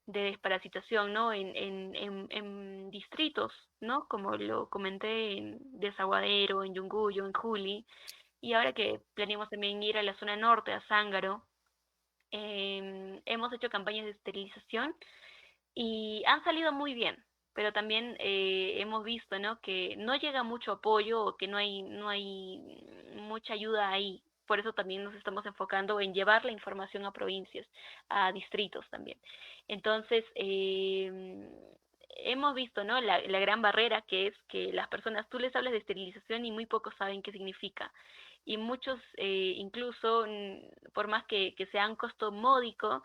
Speaker 4: de desparasitación, ¿no? En distritos, ¿no? Como lo comenté en Desaguadero, en Yunguyo, en Juli, y ahora que planeamos también ir a la zona norte, a Zángaro, hemos hecho campañas de esterilización y han salido muy bien, pero también hemos visto, ¿no? Que no llega mucho apoyo o que no hay mucha ayuda ahí. Por eso también nos estamos enfocando en llevar la información a provincias, a distritos también. Entonces, hemos visto, ¿no? La gran barrera que es que las personas, tú les hablas de esterilización y muy pocos saben qué significa. Y muchos, incluso, por más que sea un costo módico,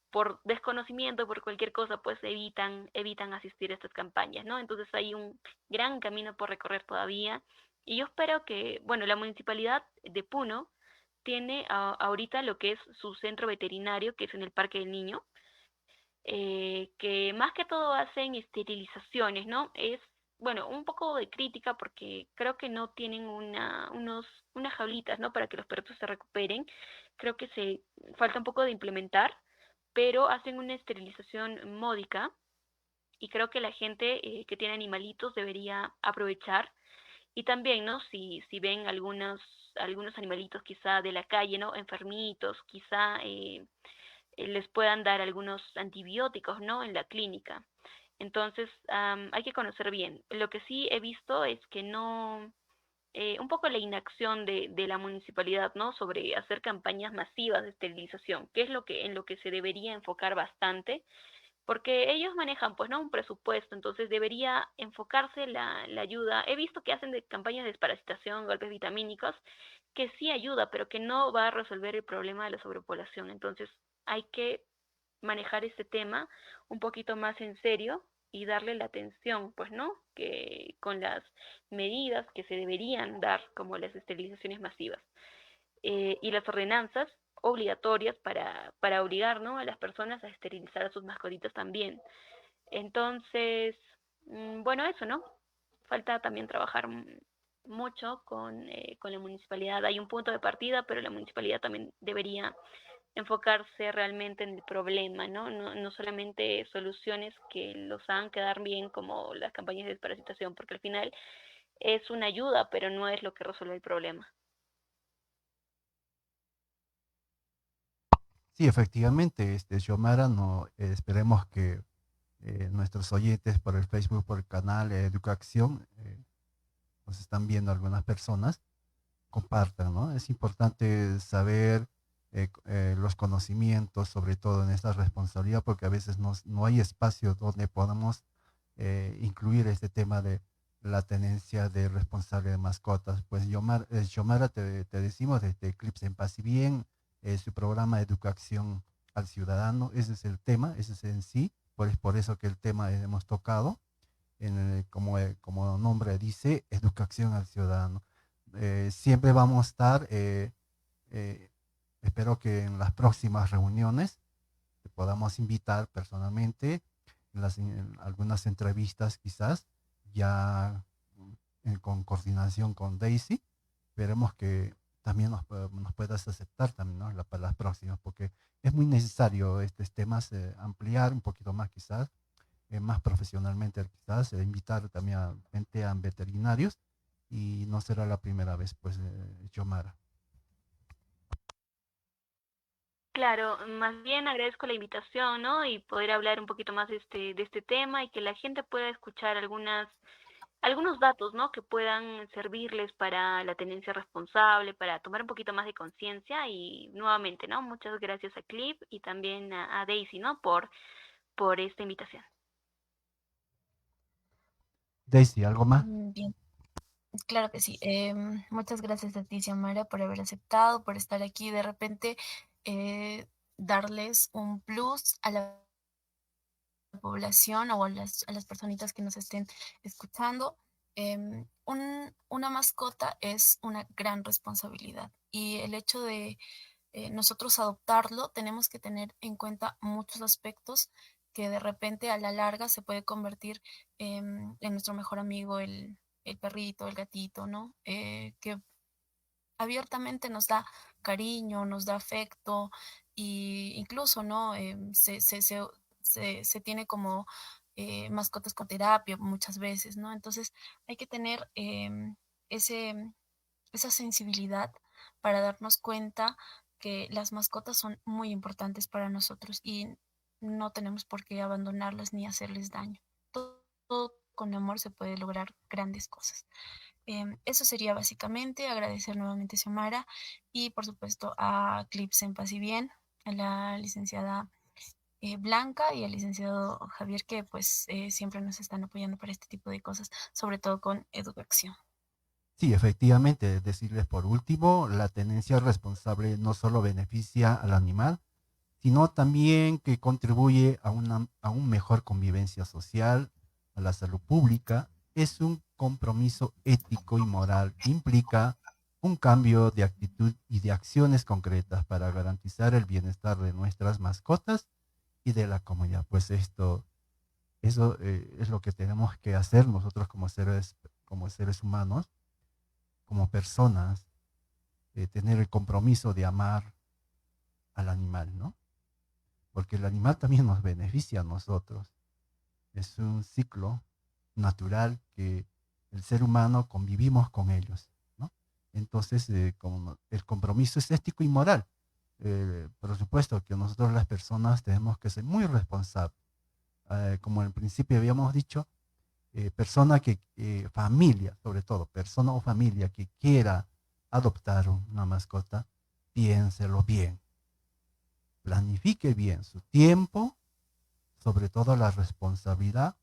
Speaker 4: por desconocimiento, por cualquier cosa, pues evitan asistir a estas campañas, ¿no? Entonces hay un gran camino por recorrer todavía y yo espero que, bueno, la municipalidad de Puno tiene ahorita lo que es su centro veterinario, que es en el Parque del Niño, que más que todo hacen esterilizaciones, ¿no? Es, bueno, un poco de crítica porque creo que no tienen unas jaulitas, ¿no? Para que los perritos se recuperen. Creo que se falta un poco de implementar, pero hacen una esterilización módica y creo que la gente que tiene animalitos debería aprovechar y también, ¿no? Si ven algunos animalitos quizá de la calle, ¿no? Enfermitos, quizá les puedan dar algunos antibióticos, ¿no? En la clínica. Entonces, hay que conocer bien. Lo que sí he visto es que no, un poco la inacción de la municipalidad, ¿no? Sobre hacer campañas masivas de esterilización, que es en lo que se debería enfocar bastante, porque ellos manejan, pues, ¿no? Un presupuesto, entonces debería enfocarse la ayuda. He visto que hacen de campañas de desparasitación, golpes vitamínicos, que sí ayuda, pero que no va a resolver el problema de la sobrepoblación. Entonces, hay que manejar este tema un poquito más en serio y darle la atención, pues, ¿no? Que con las medidas que se deberían dar, como las esterilizaciones masivas y las ordenanzas obligatorias para obligar, ¿no? A las personas a esterilizar a sus mascotitas también. Entonces, bueno, eso, ¿no? Falta también trabajar mucho con la municipalidad. Hay un punto de partida, pero la municipalidad también debería enfocarse realmente en el problema, ¿no? No solamente soluciones que los hagan quedar bien como las campañas de desparasitación, porque al final es una ayuda, pero no es lo que resuelve el problema.
Speaker 1: Sí, efectivamente, Xiomara, no, esperemos que nuestros oyentes por el Facebook, por el canal Educación, nos están viendo algunas personas, compartan, ¿no? Es importante saber los conocimientos, sobre todo en esta responsabilidad, porque a veces no hay espacio donde podamos incluir este tema de la tenencia de responsable de mascotas. Pues Xiomara, te decimos desde Eclipse en Paz y Bien, su programa de educación al ciudadano, ese es el tema, ese es en sí, por eso que el tema hemos tocado, como nombre dice, educación al ciudadano. Siempre vamos a estar, eh, espero que en las próximas reuniones te podamos invitar personalmente, en algunas entrevistas quizás, ya con coordinación con Daisy, esperemos que también nos puedas aceptar también, ¿no? Para las próximas, porque es muy necesario estos temas ampliar un poquito más quizás, más profesionalmente quizás, invitar también a veterinarios y no será la primera vez, pues, Yomara.
Speaker 4: Claro, más bien agradezco la invitación, ¿no? Y poder hablar un poquito más de este tema y que la gente pueda escuchar algunos datos, ¿no? Que puedan servirles para la tenencia responsable, para tomar un poquito más de conciencia y nuevamente, ¿no? Muchas gracias a Clip y también a Daisy, ¿no? Por esta invitación.
Speaker 1: Daisy, ¿algo más?
Speaker 2: Bien, claro que sí. Muchas gracias a ti, Xiomara, por haber aceptado, por estar aquí. De repente, darles un plus a la población o a las personitas que nos estén escuchando. Una mascota es una gran responsabilidad y el hecho de nosotros adoptarlo, tenemos que tener en cuenta muchos aspectos que de repente a la larga se puede convertir en nuestro mejor amigo, el perrito, el gatito, ¿no? Que abiertamente nos da cariño, nos da afecto y incluso, ¿no? Se tiene como mascotas con terapia muchas veces, ¿no? Entonces hay que tener ese, esa sensibilidad para darnos cuenta que las mascotas son muy importantes para nosotros y no tenemos por qué abandonarlas ni hacerles daño. Todo con amor se puede lograr grandes cosas. Eso sería básicamente agradecer nuevamente a Xiomara y por supuesto a Clips en Paz y Bien, a la licenciada Blanca y al licenciado Javier que pues siempre nos están apoyando para este tipo de cosas, sobre todo con educación.
Speaker 1: Sí, efectivamente, decirles por último, la tenencia responsable no solo beneficia al animal, sino también que contribuye a una mejor convivencia social, a la salud pública. Es un compromiso ético y moral que implica un cambio de actitud y de acciones concretas para garantizar el bienestar de nuestras mascotas y de la comunidad. Pues eso es lo que tenemos que hacer nosotros como seres humanos, como personas, tener el compromiso de amar al animal, ¿no? Porque el animal también nos beneficia a nosotros. Es un ciclo natural que el ser humano convivimos con ellos, ¿no? Entonces, como el compromiso es ético y moral. Por supuesto que nosotros las personas tenemos que ser muy responsables. Como en principio habíamos dicho, familia, sobre todo, persona o familia que quiera adoptar una mascota, piénselo bien, planifique bien su tiempo, sobre todo la responsabilidad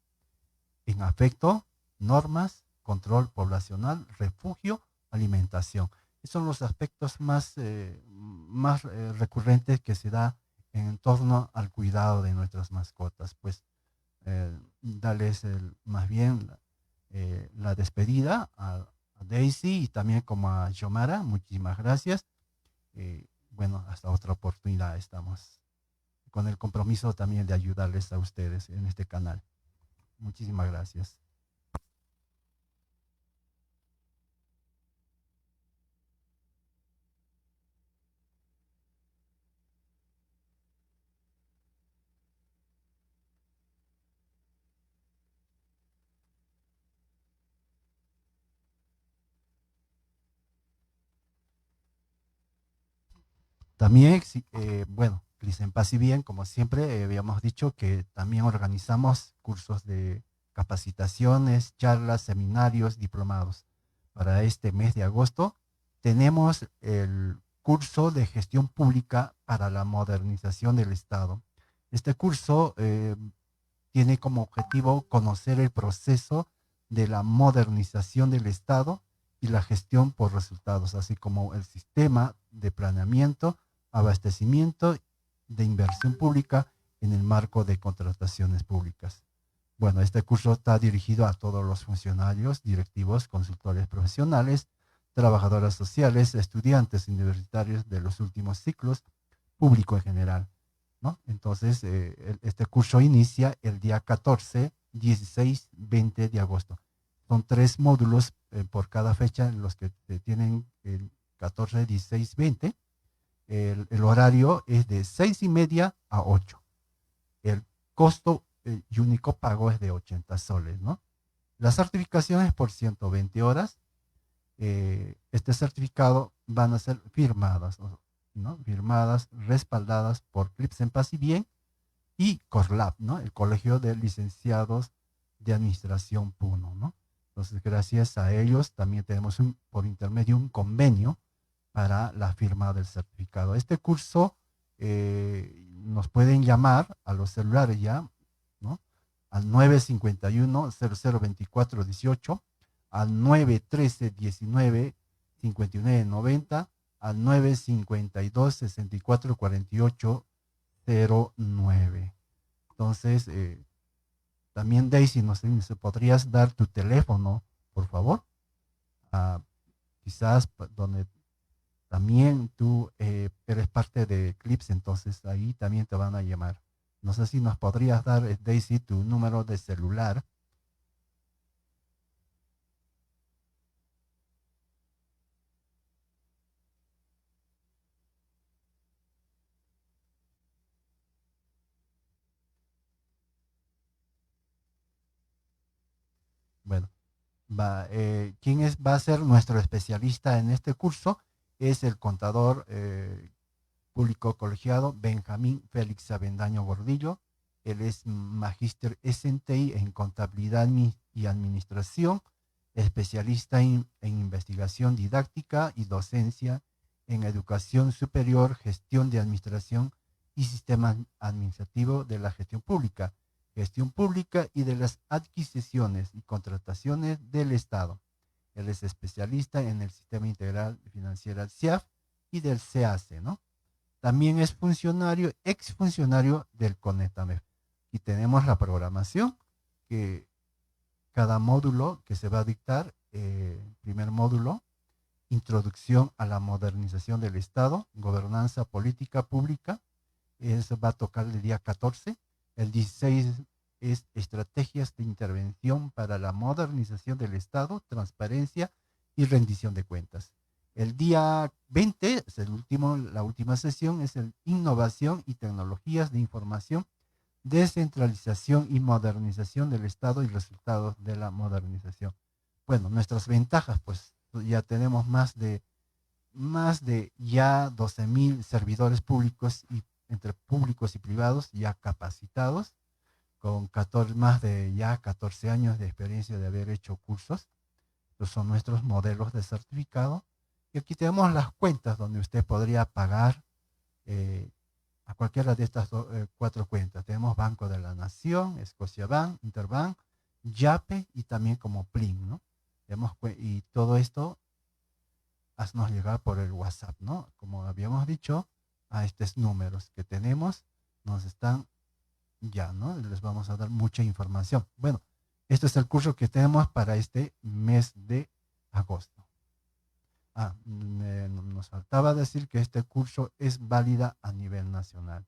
Speaker 1: en afecto, normas, control poblacional, refugio, alimentación. Esos son los aspectos más recurrentes que se da en torno al cuidado de nuestras mascotas. Pues darles más bien la despedida a Daisy y también como a Xiomara. Muchísimas gracias. Bueno, hasta otra oportunidad estamos con el compromiso también de ayudarles a ustedes en este canal. Muchísimas gracias. También, bueno, en Paz y Bien, como siempre, habíamos dicho que también organizamos cursos de capacitaciones, charlas, seminarios, diplomados. Para este mes de agosto tenemos el curso de gestión pública para la modernización del Estado. Este curso tiene como objetivo conocer el proceso de la modernización del Estado y la gestión por resultados, así como el sistema de planeamiento, abastecimiento de inversión pública en el marco de contrataciones públicas. Bueno, este curso está dirigido a todos los funcionarios, directivos, consultores profesionales, trabajadoras sociales, estudiantes universitarios de los últimos ciclos, público en general, ¿no? Entonces, este curso inicia el día 14, 16, 20 de agosto. Son 3 módulos por cada fecha en los que tienen el 14, 16, 20. El horario es de 6:30 a 8. El costo y único pago es de 80 soles, ¿no? Las certificaciones por 120 horas. Este certificado van a ser firmadas, ¿no? Firmadas, respaldadas por Clips en Paz y Bien y Corlab, ¿no? El Colegio de Licenciados de Administración Puno, ¿no? Entonces, gracias a ellos también tenemos por intermedio un convenio para la firma del certificado. Este curso nos pueden llamar a los celulares ya, ¿no? Al 951-0024-18, al 913-19-59-90, al 952-64-48-09. Entonces, también Daisy, no sé si podrías dar tu teléfono, por favor. Quizás donde también tú eres parte de Clips, entonces ahí también te van a llamar. No sé si nos podrías dar, Daisy, tu número de celular. va a ser nuestro especialista en este curso? Es el contador público colegiado Benjamín Félix Avendaño Gordillo. Él es magíster SNTI en contabilidad y administración, especialista en investigación didáctica y docencia en educación superior, gestión de administración y sistema administrativo de la gestión pública y de las adquisiciones y contrataciones del Estado. Él es especialista en el Sistema Integral Financiero CIAF y del CAC, ¿no? También es exfuncionario del CONETAMEF. Y tenemos la programación, que cada módulo que se va a dictar, primer módulo, introducción a la modernización del Estado, gobernanza política pública, eso va a tocar el día 14. El 16 es estrategias de intervención para la modernización del Estado, transparencia y rendición de cuentas. El día 20, es la última sesión, es el innovación y tecnologías de información, descentralización y modernización del Estado y resultados de la modernización. Bueno, nuestras ventajas, pues ya tenemos más de ya 12,000 servidores públicos y entre públicos y privados ya capacitados, con más de ya 14 años de experiencia de haber hecho cursos. Estos son nuestros modelos de certificado. Y aquí tenemos las cuentas donde usted podría pagar a cualquiera de estas 4 cuentas. Tenemos Banco de la Nación, Scotiabank, Interbank, Yape y también como Plin, ¿no? Y todo esto haznos llegar por el WhatsApp, ¿no? Como habíamos dicho, a estos números que tenemos nos están ya, ¿no? Les vamos a dar mucha información. Bueno, este es el curso que tenemos para este mes de agosto. Nos faltaba decir que este curso es válida a nivel nacional,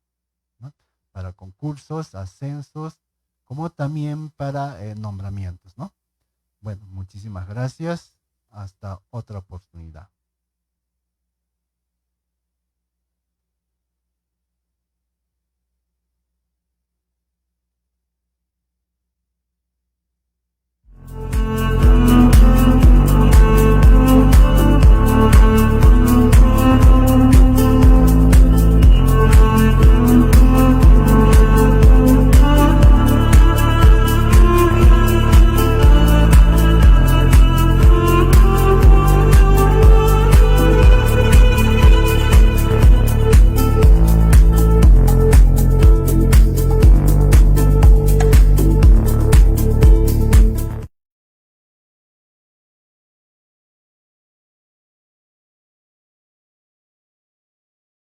Speaker 1: ¿no? Para concursos, ascensos, como también para nombramientos, ¿no? Bueno, muchísimas gracias. Hasta otra oportunidad.